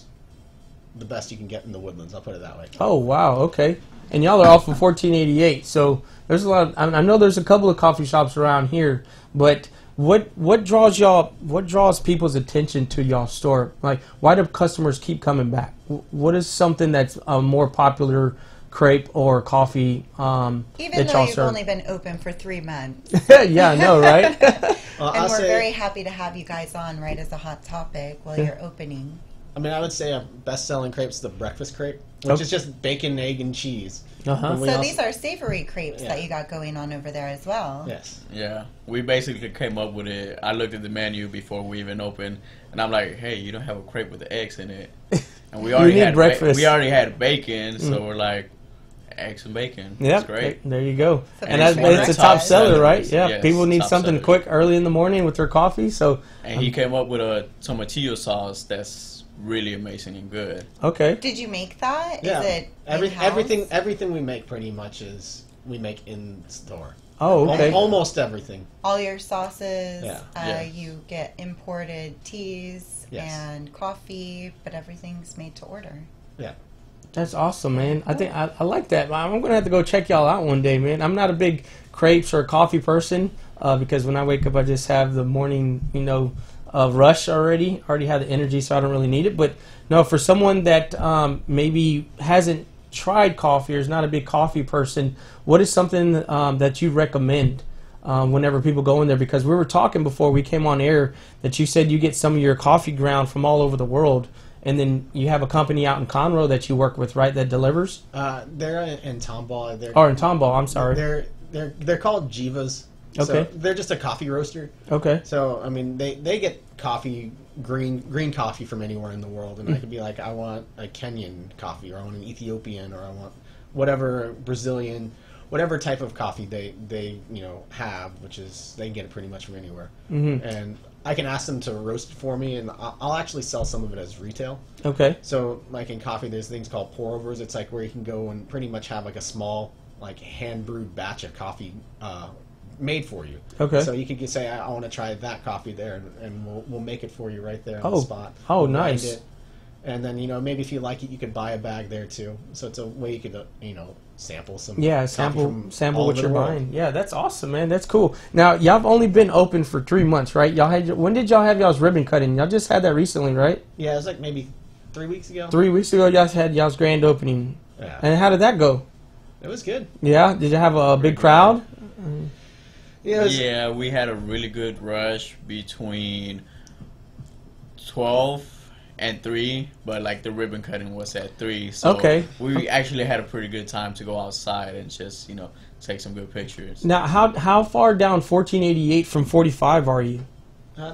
[SPEAKER 8] the best you can get in the Woodlands. I'll put it that way.
[SPEAKER 3] Oh wow, okay. And y'all are off of 1488, so there's a lot. I know there's a couple of coffee shops around here, but what draws people's attention to y'all store? Like, why do customers keep coming back? What is something that's a more popular crepe or coffee
[SPEAKER 4] Even
[SPEAKER 3] that
[SPEAKER 4] though
[SPEAKER 3] y'all
[SPEAKER 4] you've
[SPEAKER 3] serve?
[SPEAKER 4] only been open for 3 months.
[SPEAKER 3] Yeah, I know, right?
[SPEAKER 4] And we're very happy to have you guys on right as a hot topic while you're opening.
[SPEAKER 8] I mean, I would say our best-selling crepe is the breakfast crepe, which is just bacon, egg, and cheese.
[SPEAKER 4] So these are savory crepes that you got going on over there as well.
[SPEAKER 8] Yes.
[SPEAKER 9] Yeah, we basically came up with it. I looked at the menu before we even opened, and I'm like, "Hey, you don't have a crepe with the eggs in it." And we already had
[SPEAKER 3] breakfast.
[SPEAKER 9] we already had bacon, so we're like, eggs and bacon.
[SPEAKER 3] Yeah,
[SPEAKER 9] That's great.
[SPEAKER 3] There you go.
[SPEAKER 4] So
[SPEAKER 3] And it's a top seller, right? Yeah,
[SPEAKER 9] Yes,
[SPEAKER 3] people need
[SPEAKER 9] top
[SPEAKER 3] something
[SPEAKER 9] seller.
[SPEAKER 3] quick early in the morning with their coffee. So
[SPEAKER 9] And he came up with a tomatillo sauce that's really amazing and good.
[SPEAKER 3] okay.
[SPEAKER 4] Did you make that?
[SPEAKER 8] Yeah.
[SPEAKER 4] Is it
[SPEAKER 8] Everything we make pretty much is we make in store.
[SPEAKER 3] Oh, okay.
[SPEAKER 8] Almost everything.
[SPEAKER 4] all your sauces?
[SPEAKER 8] Yeah.
[SPEAKER 4] You get imported teas and coffee, but everything's made to order.
[SPEAKER 8] Yeah.
[SPEAKER 3] That's awesome, man. I think I like that. I'm gonna have to go check y'all out one day, man. I'm not a big crepes or coffee person because when I wake up, I just have the morning, rush already. Already have the energy, so I don't really need it. But no, for someone that maybe hasn't tried coffee or is not a big coffee person, what is something that you recommend whenever people go in there? Because we were talking before we came on air that you said you get some of your coffee ground from all over the world. And then you have a company out in Conroe that you work with, right? That delivers.
[SPEAKER 8] They're in Tomball.
[SPEAKER 3] In Tomball. I'm sorry.
[SPEAKER 8] They're called Jivas.
[SPEAKER 3] Okay.
[SPEAKER 8] So they're just a coffee roaster.
[SPEAKER 3] Okay.
[SPEAKER 8] So I mean, they get coffee, green coffee from anywhere in the world, and I could be like, I want a Kenyan coffee, or I want an Ethiopian, or I want whatever Brazilian, whatever type of coffee they have, which is they can get it pretty much from anywhere. And I can ask them to roast it for me, and I'll actually sell some of it as retail.
[SPEAKER 3] Okay.
[SPEAKER 8] So, like in coffee, there's things called pour-overs. It's like where you can go and pretty much have like a small, like hand-brewed batch of coffee made for you.
[SPEAKER 3] Okay.
[SPEAKER 8] So you could say, I want to try that coffee there, and we'll make it for you right there on
[SPEAKER 3] Oh.
[SPEAKER 8] the spot.
[SPEAKER 3] Oh,
[SPEAKER 8] Grind
[SPEAKER 3] nice.
[SPEAKER 8] it. And then, maybe if you like it, you could buy a bag there too. So it's a way you could, sample some.
[SPEAKER 3] Yeah,
[SPEAKER 8] coffee from
[SPEAKER 3] sample
[SPEAKER 8] all
[SPEAKER 3] what
[SPEAKER 8] over
[SPEAKER 3] you're
[SPEAKER 8] the world.
[SPEAKER 3] buying. Yeah, that's awesome, man. That's cool. Now, y'all have only been open for 3 months, right? When did y'all have y'all's ribbon cutting? Y'all just had that recently, right?
[SPEAKER 8] Yeah, it was like maybe 3 weeks ago.
[SPEAKER 3] 3 weeks ago, y'all had y'all's grand opening.
[SPEAKER 8] Yeah.
[SPEAKER 3] And how did that go?
[SPEAKER 8] It was good.
[SPEAKER 3] Yeah, did you have a big crowd?
[SPEAKER 9] Yeah, we had a really good rush between 12 and 3, but like the ribbon cutting was at 3, so
[SPEAKER 3] Okay.
[SPEAKER 9] we actually had a pretty good time to go outside and just take some good pictures.
[SPEAKER 3] Now, how far down 1488 from 45 are you?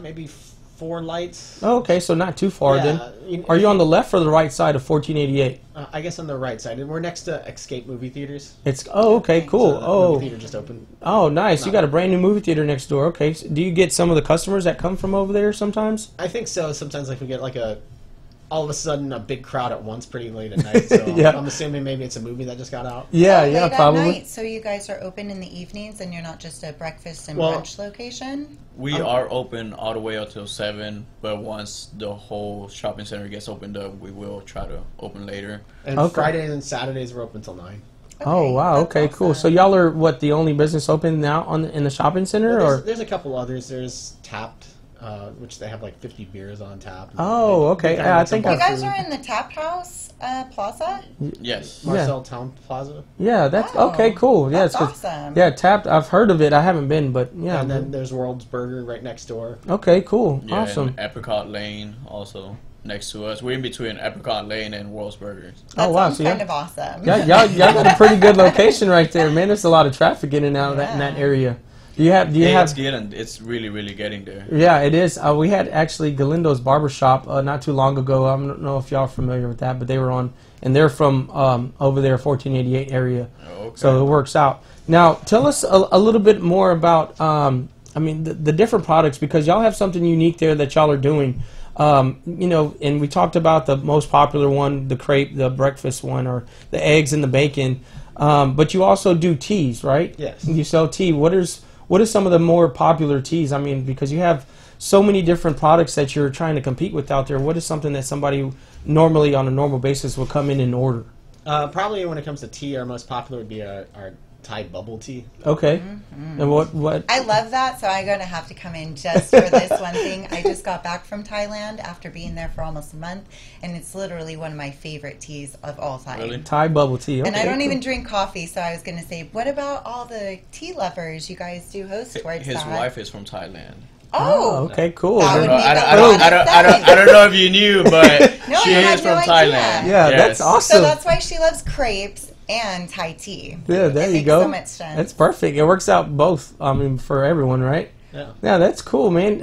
[SPEAKER 8] Maybe 4 lights.
[SPEAKER 3] Oh, okay, so not too far then.
[SPEAKER 8] Yeah,
[SPEAKER 3] Are you on the left or the right side of 1488?
[SPEAKER 8] I guess on the right side. And we're next to Escape movie theaters.
[SPEAKER 3] Okay, cool.
[SPEAKER 8] So the movie theater just opened.
[SPEAKER 3] Oh, nice. You got a brand new movie theater next door. Okay. So do you get some of the customers that come from over there sometimes?
[SPEAKER 8] I think so. Sometimes like we get like all of a sudden a big crowd at once pretty late at night. So
[SPEAKER 3] Yeah.
[SPEAKER 8] I'm assuming maybe it's a movie that just got out.
[SPEAKER 3] Yeah,
[SPEAKER 4] Late at
[SPEAKER 3] probably.
[SPEAKER 4] night, so you guys are open in the evenings, and you're not just a breakfast and brunch location.
[SPEAKER 9] We are open all the way up till 7, but once the whole shopping center gets opened up, we will try to open later.
[SPEAKER 8] And
[SPEAKER 3] Okay.
[SPEAKER 8] Fridays and Saturdays we're open till 9.
[SPEAKER 3] Oh, wow.
[SPEAKER 4] that's
[SPEAKER 3] Okay, cool. So
[SPEAKER 4] awesome.
[SPEAKER 3] y'all are the only business open now in the shopping center,
[SPEAKER 8] Well,
[SPEAKER 3] or?
[SPEAKER 8] there's a couple others. There's Tapped, which they have like 50 beers on tap.
[SPEAKER 3] Oh, okay.
[SPEAKER 8] They kinda
[SPEAKER 3] Yeah, I
[SPEAKER 8] make some
[SPEAKER 3] think
[SPEAKER 4] You
[SPEAKER 3] I've-
[SPEAKER 4] guys are in the Tap House Plaza.
[SPEAKER 9] Yes.
[SPEAKER 8] Marcel Town Plaza.
[SPEAKER 3] Yeah, that's
[SPEAKER 4] Oh,
[SPEAKER 3] okay. Cool. Yeah,
[SPEAKER 4] that's
[SPEAKER 3] it's 'cause-
[SPEAKER 4] awesome.
[SPEAKER 3] Yeah, Tapped. I've heard of it. I haven't been, but yeah.
[SPEAKER 8] And then there's World's Burger right next door.
[SPEAKER 3] Okay, cool.
[SPEAKER 9] Yeah,
[SPEAKER 3] Awesome.
[SPEAKER 9] and Apricot Lane also. next to us. We're in between Apricot Lane and World's Burgers.
[SPEAKER 4] That
[SPEAKER 3] Oh, wow,
[SPEAKER 4] sounds
[SPEAKER 3] so
[SPEAKER 4] kind of awesome.
[SPEAKER 3] y'all got a pretty good location right there, man. There's a lot of traffic in and out of in that area. Do you have?
[SPEAKER 9] It's really, really getting there.
[SPEAKER 3] Yeah, it is. We had actually Galindo's Barbershop not too long ago. I don't know if y'all are familiar with that, but they were on, and they're from over there, 1488 area.
[SPEAKER 9] Okay.
[SPEAKER 3] So it works out. Now, tell us a little bit more about, I mean, the different products, because y'all have something unique there that y'all are doing. You know, and we talked about the most popular one, the crepe, the breakfast one, or the eggs and the bacon. But you also do teas, right?
[SPEAKER 8] Yes.
[SPEAKER 3] You sell tea. What are some of the more popular teas? I mean, because you have so many different products that you're trying to compete with out there. What is something that somebody normally on a normal basis will come in and order?
[SPEAKER 8] Probably when it comes to tea, our most popular would be our Thai bubble tea.
[SPEAKER 3] Okay. And what?
[SPEAKER 4] I love that, so I'm going to have to come in just for this one thing. I just got back from Thailand after being there for almost a month, and it's literally one of my favorite teas of all time.
[SPEAKER 9] Really?
[SPEAKER 3] Thai bubble tea. Okay.
[SPEAKER 4] And I don't even drink coffee, so I was going to say, what about all the tea lovers? You guys do host towards
[SPEAKER 9] His
[SPEAKER 4] that.
[SPEAKER 9] wife is from Thailand.
[SPEAKER 4] Oh,
[SPEAKER 3] okay, cool.
[SPEAKER 4] That would
[SPEAKER 9] No,
[SPEAKER 4] make
[SPEAKER 9] I
[SPEAKER 4] a lot of sense.
[SPEAKER 9] don't know if you knew, but
[SPEAKER 4] No,
[SPEAKER 9] she
[SPEAKER 4] I had
[SPEAKER 9] is
[SPEAKER 4] no
[SPEAKER 9] from
[SPEAKER 4] idea.
[SPEAKER 9] Thailand.
[SPEAKER 3] Yeah,
[SPEAKER 9] Yes.
[SPEAKER 3] that's awesome.
[SPEAKER 4] So that's why she loves crepes and Thai tea.
[SPEAKER 3] Yeah, there
[SPEAKER 4] It
[SPEAKER 3] you
[SPEAKER 4] makes
[SPEAKER 3] go.
[SPEAKER 4] so much sense.
[SPEAKER 3] That's perfect. It works out both. I mean, for everyone, right?
[SPEAKER 8] Yeah.
[SPEAKER 3] Yeah, that's cool, man.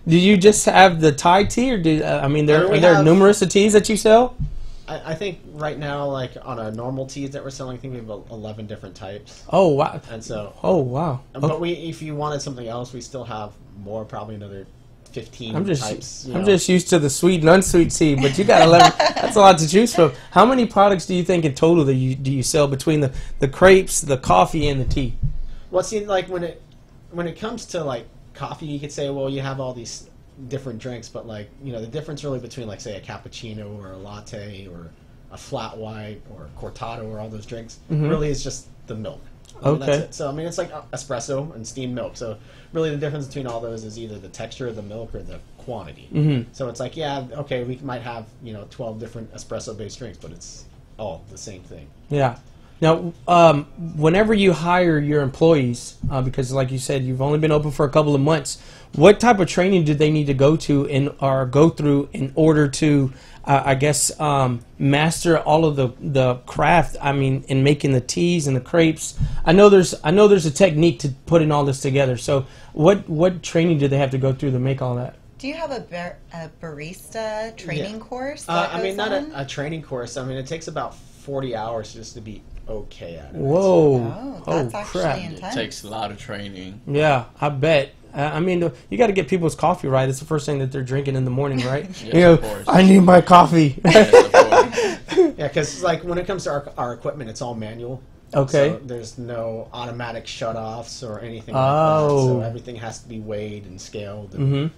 [SPEAKER 3] Do you just have the Thai tea, or do I mean,
[SPEAKER 8] we
[SPEAKER 3] are there
[SPEAKER 8] have-
[SPEAKER 3] numerous of teas that you sell?
[SPEAKER 8] I think right now, like on our normal teas that we're selling, I think we have 11 different types.
[SPEAKER 3] Oh wow!
[SPEAKER 8] And so,
[SPEAKER 3] Oh wow!
[SPEAKER 8] but if you wanted something else, we still have more, probably another 15
[SPEAKER 3] I'm just
[SPEAKER 8] types.
[SPEAKER 3] I'm just used to the sweet and unsweet tea, but you got 11. That's a lot to choose from. How many products do you think in total do you sell between the crepes, the coffee, and the tea?
[SPEAKER 8] Well, see, like when it comes to like coffee, you could say, well, you have all these different drinks, but like the difference really between like say a cappuccino or a latte or a flat white or cortado or all those drinks really is just the milk. I mean,
[SPEAKER 3] Okay.
[SPEAKER 8] that's it. So I mean, it's like espresso and steamed milk. So really, the difference between all those is either the texture of the milk or the quantity. So it's like, yeah, okay, we might have 12 different espresso-based drinks, but it's all the same thing.
[SPEAKER 3] Yeah. Now, whenever you hire your employees, because like you said, you've only been open for a couple of months, what type of training do they need to go to or go through in order to, I guess, master all of the craft? I mean, in making the teas and the crepes. I know there's a technique to putting all this together. So, what training do they have to go through to make all that?
[SPEAKER 4] Do you have a barista training course?
[SPEAKER 8] I mean,
[SPEAKER 4] that
[SPEAKER 8] not
[SPEAKER 4] goes on?
[SPEAKER 8] a training course. I mean, it takes about 40 hours just to be okay at it.
[SPEAKER 3] Whoa!
[SPEAKER 4] Oh, that's actually
[SPEAKER 3] crap!
[SPEAKER 4] intense.
[SPEAKER 9] It takes a lot of training.
[SPEAKER 3] Yeah, I bet. I mean, you got to get people's coffee right. It's the first thing that they're drinking in the morning, right?
[SPEAKER 9] Yes, of course.
[SPEAKER 3] I need my coffee.
[SPEAKER 9] Yes, of course.
[SPEAKER 8] Yeah, because like when it comes to our equipment, it's all manual.
[SPEAKER 3] Okay.
[SPEAKER 8] So there's no automatic shutoffs or anything
[SPEAKER 3] Oh.
[SPEAKER 8] like that. So everything has to be weighed and scaled and,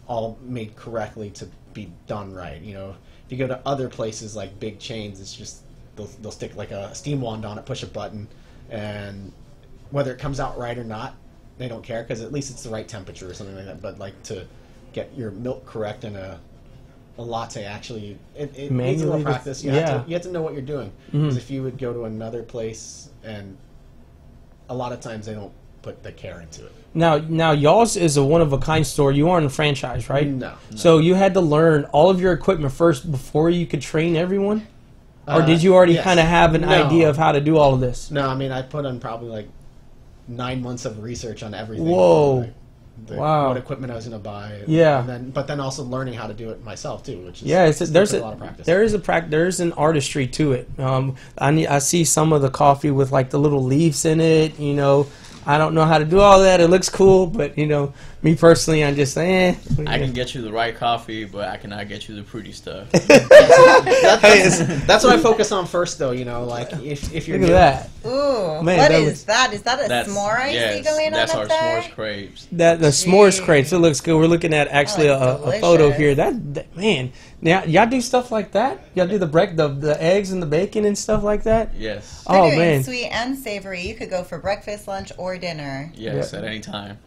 [SPEAKER 8] all made correctly to be done right. If you go to other places like big chains, it's just they'll stick like a steam wand on it, push a button, and whether it comes out right or not, they don't care because at least it's the right temperature or something like that. But like to get your milk correct in a latte, actually, it needs a
[SPEAKER 3] Manually,
[SPEAKER 8] little practice. You have to know what you're doing. Because if you would go to another place, and a lot of times they don't put the care into it.
[SPEAKER 3] Now, y'all's is a one-of-a-kind store. You aren't a franchise, right?
[SPEAKER 8] No.
[SPEAKER 3] So you had to learn all of your equipment first before you could train everyone? Or did you already
[SPEAKER 8] yes.
[SPEAKER 3] kind of have an idea of how to do all of this?
[SPEAKER 8] No, I mean, I put on probably like 9 months of research on everything.
[SPEAKER 3] Whoa.
[SPEAKER 8] Like,
[SPEAKER 3] Wow.
[SPEAKER 8] What equipment I was going to buy.
[SPEAKER 3] Yeah.
[SPEAKER 8] But then also learning how to do it myself too, which is
[SPEAKER 3] Yeah,
[SPEAKER 8] there's a lot of practice.
[SPEAKER 3] there's an artistry to it. I see some of the coffee with like the little leaves in it. I don't know how to do all that. It looks cool, but me personally, I'm just
[SPEAKER 9] I can get you the right coffee, but I cannot get you the pretty stuff.
[SPEAKER 8] That's what I focus on first, though. Like if you're
[SPEAKER 3] Look at that.
[SPEAKER 4] Ooh,
[SPEAKER 3] Man,
[SPEAKER 4] what
[SPEAKER 3] that
[SPEAKER 4] is
[SPEAKER 3] looks-
[SPEAKER 4] that? Is that a s'more I see going on
[SPEAKER 9] that's
[SPEAKER 4] up
[SPEAKER 9] our
[SPEAKER 4] there?
[SPEAKER 9] s'mores crepes.
[SPEAKER 3] That the s'mores crepes, it looks good. We're looking at actually
[SPEAKER 4] Oh,
[SPEAKER 3] a
[SPEAKER 4] it's
[SPEAKER 3] photo
[SPEAKER 4] delicious.
[SPEAKER 3] here. That man, now y'all do stuff like that. Y'all do the eggs and the bacon and stuff like that.
[SPEAKER 9] Yes.
[SPEAKER 4] They're
[SPEAKER 3] Oh
[SPEAKER 4] doing
[SPEAKER 3] man,
[SPEAKER 4] sweet and savory. You could go for breakfast, lunch, or dinner
[SPEAKER 9] Yes,
[SPEAKER 3] Yeah.
[SPEAKER 9] at any time.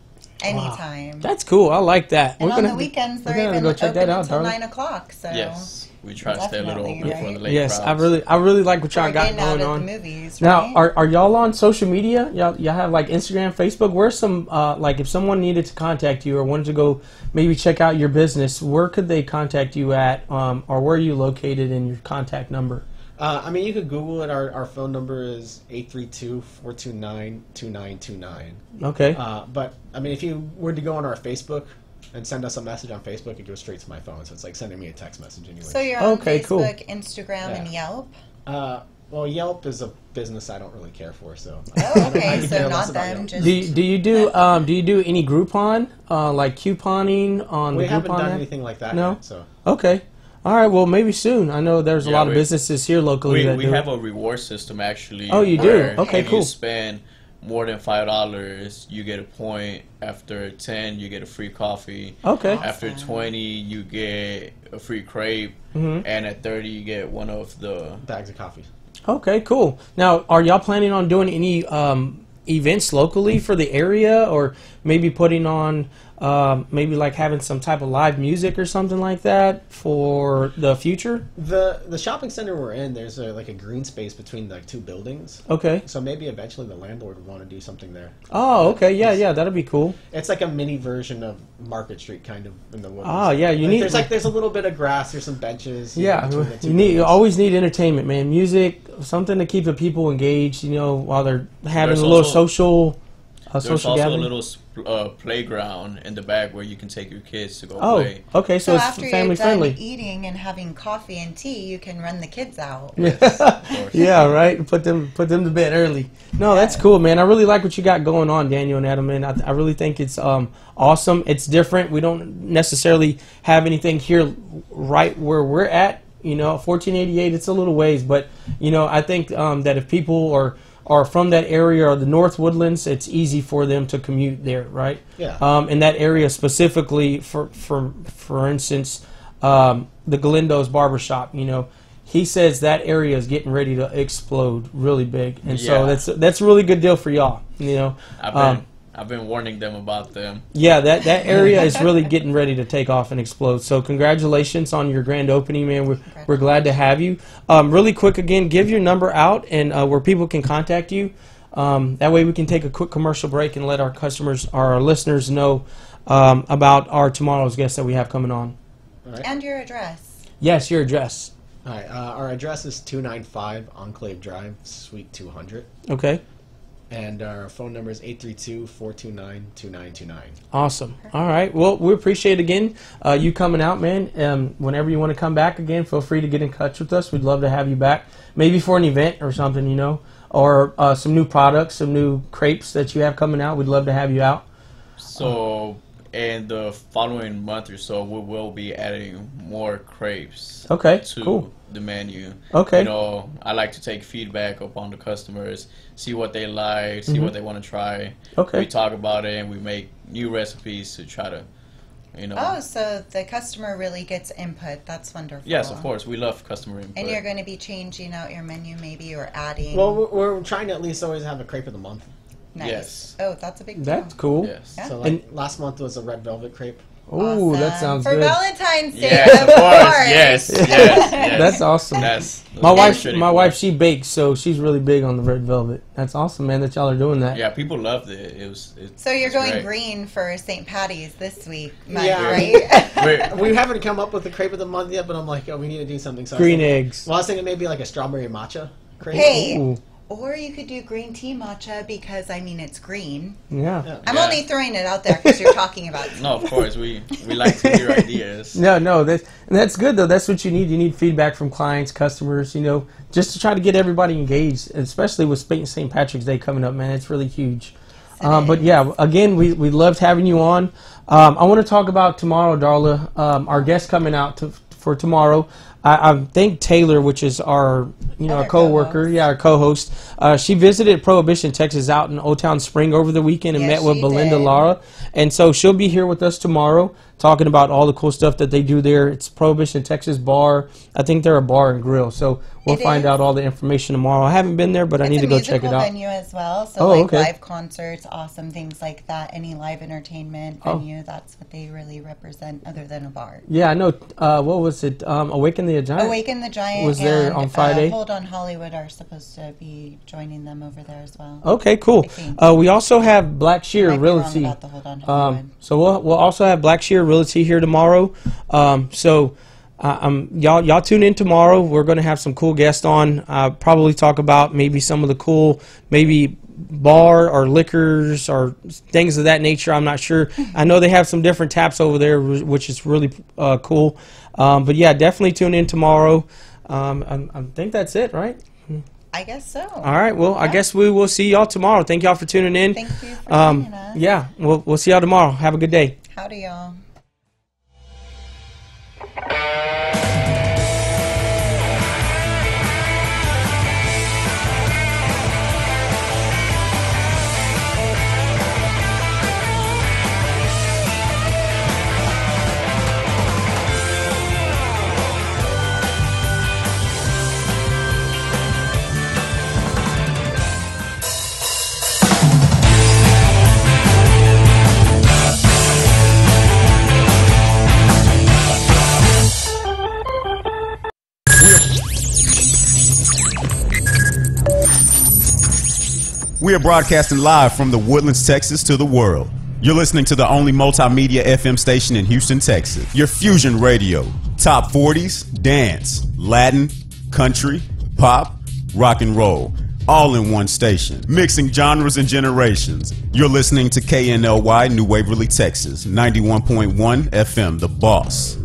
[SPEAKER 4] anytime.
[SPEAKER 3] that's cool. I like that.
[SPEAKER 4] And
[SPEAKER 3] we're
[SPEAKER 4] on
[SPEAKER 3] gonna
[SPEAKER 4] the weekends,
[SPEAKER 3] we're
[SPEAKER 4] they're
[SPEAKER 3] gonna
[SPEAKER 4] even
[SPEAKER 3] go check
[SPEAKER 4] open
[SPEAKER 3] that out,
[SPEAKER 4] until
[SPEAKER 3] darling.
[SPEAKER 4] 9 o'clock. So
[SPEAKER 9] Yes. we try to stay a little
[SPEAKER 4] Definitely,
[SPEAKER 9] open for the
[SPEAKER 4] right?
[SPEAKER 9] late
[SPEAKER 3] Yes,
[SPEAKER 9] crowds.
[SPEAKER 3] I really like what y'all
[SPEAKER 4] We're
[SPEAKER 3] got
[SPEAKER 4] getting out
[SPEAKER 3] going
[SPEAKER 4] of
[SPEAKER 3] on.
[SPEAKER 4] the movies,
[SPEAKER 3] Now,
[SPEAKER 4] right?
[SPEAKER 3] are y'all on social media? Y'all have like Instagram, Facebook? Where's some like if someone needed to contact you or wanted to go maybe check out your business, where could they contact you at, or where are you located and your contact number?
[SPEAKER 8] I mean, you could Google it. Our phone number is 832-429-2929.
[SPEAKER 3] Okay.
[SPEAKER 8] But, I mean, if you were to go on our Facebook and send us a message on Facebook, it goes straight to my phone. So it's like sending me a text message anyway.
[SPEAKER 4] So you're on
[SPEAKER 3] Okay, cool.
[SPEAKER 4] Facebook, Instagram, and Yelp?
[SPEAKER 8] Well, Yelp is a business I don't really care for, so...
[SPEAKER 4] Oh,
[SPEAKER 8] I
[SPEAKER 4] okay,
[SPEAKER 8] could
[SPEAKER 4] so
[SPEAKER 8] care
[SPEAKER 4] not
[SPEAKER 8] less about
[SPEAKER 4] them,
[SPEAKER 8] Yelp.
[SPEAKER 4] just...
[SPEAKER 3] Do you do any Groupon like couponing on
[SPEAKER 8] We
[SPEAKER 3] the
[SPEAKER 8] haven't
[SPEAKER 3] Groupon
[SPEAKER 8] done
[SPEAKER 3] app?
[SPEAKER 8] anything like that
[SPEAKER 3] No?
[SPEAKER 8] yet, so...
[SPEAKER 3] Okay. All right. Well, maybe soon. I know there's a
[SPEAKER 9] Yeah,
[SPEAKER 3] lot of businesses here locally that
[SPEAKER 9] We
[SPEAKER 3] do
[SPEAKER 9] have
[SPEAKER 3] it.
[SPEAKER 9] a reward system actually.
[SPEAKER 3] Oh, you do?
[SPEAKER 9] where
[SPEAKER 3] Okay,
[SPEAKER 9] if
[SPEAKER 3] cool.
[SPEAKER 9] you spend more than $5, you get a point. After 10, you get a free coffee.
[SPEAKER 3] Okay.
[SPEAKER 9] After 20, you get a free crepe,
[SPEAKER 3] Mhm.
[SPEAKER 9] and at 30, you get one of the
[SPEAKER 8] Bags of coffee.
[SPEAKER 3] Okay, cool. Now, are y'all planning on doing any events locally for the area, or maybe putting on maybe like having some type of live music or something like that for the future?
[SPEAKER 8] The shopping center we're in, there's like a green space between the two buildings.
[SPEAKER 3] Okay.
[SPEAKER 8] So maybe eventually the landlord would want to do something there.
[SPEAKER 3] Oh, okay. Yeah, that'll be cool.
[SPEAKER 8] It's like a mini version of Market Street, kind of in the woods.
[SPEAKER 3] Ah, yeah, you need-
[SPEAKER 8] there's a little bit of grass. There's some benches.
[SPEAKER 3] Yeah,
[SPEAKER 8] between the two
[SPEAKER 3] you
[SPEAKER 8] buildings.
[SPEAKER 3] always need entertainment, man. Music, something to keep the people engaged. While they're having
[SPEAKER 9] There's
[SPEAKER 3] a little
[SPEAKER 9] also-
[SPEAKER 3] social
[SPEAKER 9] There's
[SPEAKER 3] social
[SPEAKER 9] also
[SPEAKER 3] gathering.
[SPEAKER 9] a little playground in the back where you can take your kids to go
[SPEAKER 3] Oh,
[SPEAKER 9] play.
[SPEAKER 3] okay, so it's
[SPEAKER 4] after
[SPEAKER 3] family
[SPEAKER 4] you're done
[SPEAKER 3] friendly.
[SPEAKER 4] eating and having coffee and tea, you can run the kids out.
[SPEAKER 3] Yeah, right. Put them to bed early. No, that's cool, man. I really like what you got going on, Daniel and Adam, man. I really think it's awesome. It's different. We don't necessarily have anything here right where we're at. 1488. It's a little ways, but I think that if people are from that area or the North Woodlands, it's easy for them to commute there, right?
[SPEAKER 8] Yeah.
[SPEAKER 3] In that area specifically, for instance, the Galindo's barbershop, he says that area is getting ready to explode really big, and so
[SPEAKER 9] Yeah.
[SPEAKER 3] that's a really good deal for y'all.
[SPEAKER 9] I've been warning them about them.
[SPEAKER 3] Yeah, that area is really getting ready to take off and explode. So congratulations on your grand opening, man. We're glad to have you. Really quick, again, give your number out and where people can contact you. That way we can take a quick commercial break and let our customers, our listeners know about our tomorrow's guest that we have coming on.
[SPEAKER 8] All right.
[SPEAKER 4] And your address.
[SPEAKER 3] Yes, your address.
[SPEAKER 8] All right. Our address is 295 Enclave Drive, Suite 200.
[SPEAKER 3] Okay.
[SPEAKER 8] And our phone number is 832-429-2929.
[SPEAKER 3] Awesome. All right. Well, we appreciate again you coming out, man. Whenever you want to come back again, feel free to get in touch with us. We'd love to have you back, maybe for an event or something, or some new products, some new crepes that you have coming out. We'd love to have you out.
[SPEAKER 9] So, in the following month or so, we will be adding more crepes
[SPEAKER 3] Okay.
[SPEAKER 9] to
[SPEAKER 3] Cool.
[SPEAKER 9] the menu.
[SPEAKER 3] Okay.
[SPEAKER 9] I like to take feedback upon the customers, see what they like, see what they want to try.
[SPEAKER 3] Okay.
[SPEAKER 9] We talk about it and we make new recipes to try to,
[SPEAKER 4] Oh, so the customer really gets input. That's wonderful.
[SPEAKER 9] Yes, of course. We love customer input.
[SPEAKER 4] And you're going to be changing out your menu maybe or adding.
[SPEAKER 8] Well, we're trying to at least always have a crepe of the month.
[SPEAKER 4] Nice.
[SPEAKER 9] Yes.
[SPEAKER 4] Oh, that's a big deal.
[SPEAKER 3] That's cool.
[SPEAKER 9] Yes.
[SPEAKER 4] Yeah.
[SPEAKER 8] So
[SPEAKER 3] And-
[SPEAKER 8] last month was a red velvet crepe.
[SPEAKER 3] Oh, that
[SPEAKER 4] Awesome.
[SPEAKER 3] sounds
[SPEAKER 4] For
[SPEAKER 3] good.
[SPEAKER 4] Valentine's Day,
[SPEAKER 9] Yes,
[SPEAKER 4] of
[SPEAKER 9] of course.
[SPEAKER 4] course.
[SPEAKER 9] Yes, yes.
[SPEAKER 3] That's awesome.
[SPEAKER 9] That's
[SPEAKER 3] My wife,
[SPEAKER 9] pretty
[SPEAKER 3] my
[SPEAKER 9] cool.
[SPEAKER 3] wife, she bakes, so she's really big on the red velvet. That's awesome, man, that y'all are doing that.
[SPEAKER 9] Yeah, people loved it. It's
[SPEAKER 4] So you're going
[SPEAKER 9] great.
[SPEAKER 4] green for St. Patty's this week,
[SPEAKER 8] Yeah.
[SPEAKER 4] right?
[SPEAKER 8] We haven't come up with the crepe of the month yet, but I'm like, we need to do something. So I was
[SPEAKER 3] Green
[SPEAKER 8] thinking-
[SPEAKER 3] eggs.
[SPEAKER 8] Well, I was thinking maybe like a strawberry matcha crepe.
[SPEAKER 4] Hey,
[SPEAKER 3] Ooh,
[SPEAKER 4] or you could do green tea matcha because, it's green.
[SPEAKER 3] yeah.
[SPEAKER 4] I'm
[SPEAKER 9] Yeah.
[SPEAKER 4] only throwing it out there because you're talking about
[SPEAKER 9] No, of course. We like to hear ideas.
[SPEAKER 3] No, that's good though. That's what you need. You need feedback from clients, customers, just to try to get everybody engaged, especially with St. Patrick's Day coming up, man. It's really huge. But yeah, again, we loved having you on. I want to talk about tomorrow, Darla. Our guest coming out for tomorrow. I think Taylor, which is our our co-worker,
[SPEAKER 4] co-host.
[SPEAKER 3] our co-host. She visited Prohibition, Texas, out in Old Town Spring over the weekend and
[SPEAKER 4] Yes,
[SPEAKER 3] met with
[SPEAKER 4] she
[SPEAKER 3] Belinda
[SPEAKER 4] did.
[SPEAKER 3] Lara, and so she'll be here with us tomorrow talking about all the cool stuff that they do there. It's Prohibition Texas Bar. I think they're a bar and grill. So we'll find out all the information tomorrow. I haven't been there, but I need to go check it out.
[SPEAKER 4] It's a musical venue as well. So live concerts, awesome things like that. Any live entertainment venue, that's what they really represent other than a bar.
[SPEAKER 3] Yeah, I know. What was it? Awaken the Giant?
[SPEAKER 4] Awaken the Giant
[SPEAKER 3] was there on Friday.
[SPEAKER 4] Hold on Hollywood are supposed to be joining them over there as well.
[SPEAKER 3] Okay, cool. We also have Black Shear Realty. So we'll also have Black Shear Realty here tomorrow. Y'all tune in tomorrow. We're going to have some cool guests on. Probably talk about maybe some of the cool, maybe bar or liquors or things of that nature. I'm not sure. I know they have some different taps over there, which is really cool. But yeah, definitely tune in tomorrow. I think that's it, right?
[SPEAKER 4] I guess so.
[SPEAKER 3] All right. Well, I guess we will see y'all tomorrow. Thank y'all for tuning in.
[SPEAKER 4] Thank you for joining us.
[SPEAKER 3] Yeah, we'll see y'all tomorrow. Have a good day.
[SPEAKER 4] Howdy, y'all.
[SPEAKER 1] We are broadcasting live from the Woodlands, Texas to the world. You're listening to the only multimedia FM station in Houston, Texas. Your Fusion Radio. Top 40s, dance, Latin, country, pop, rock and roll. All in one station. Mixing genres and generations. You're listening to KNLY, New Waverly, Texas. 91.1 FM, The Boss.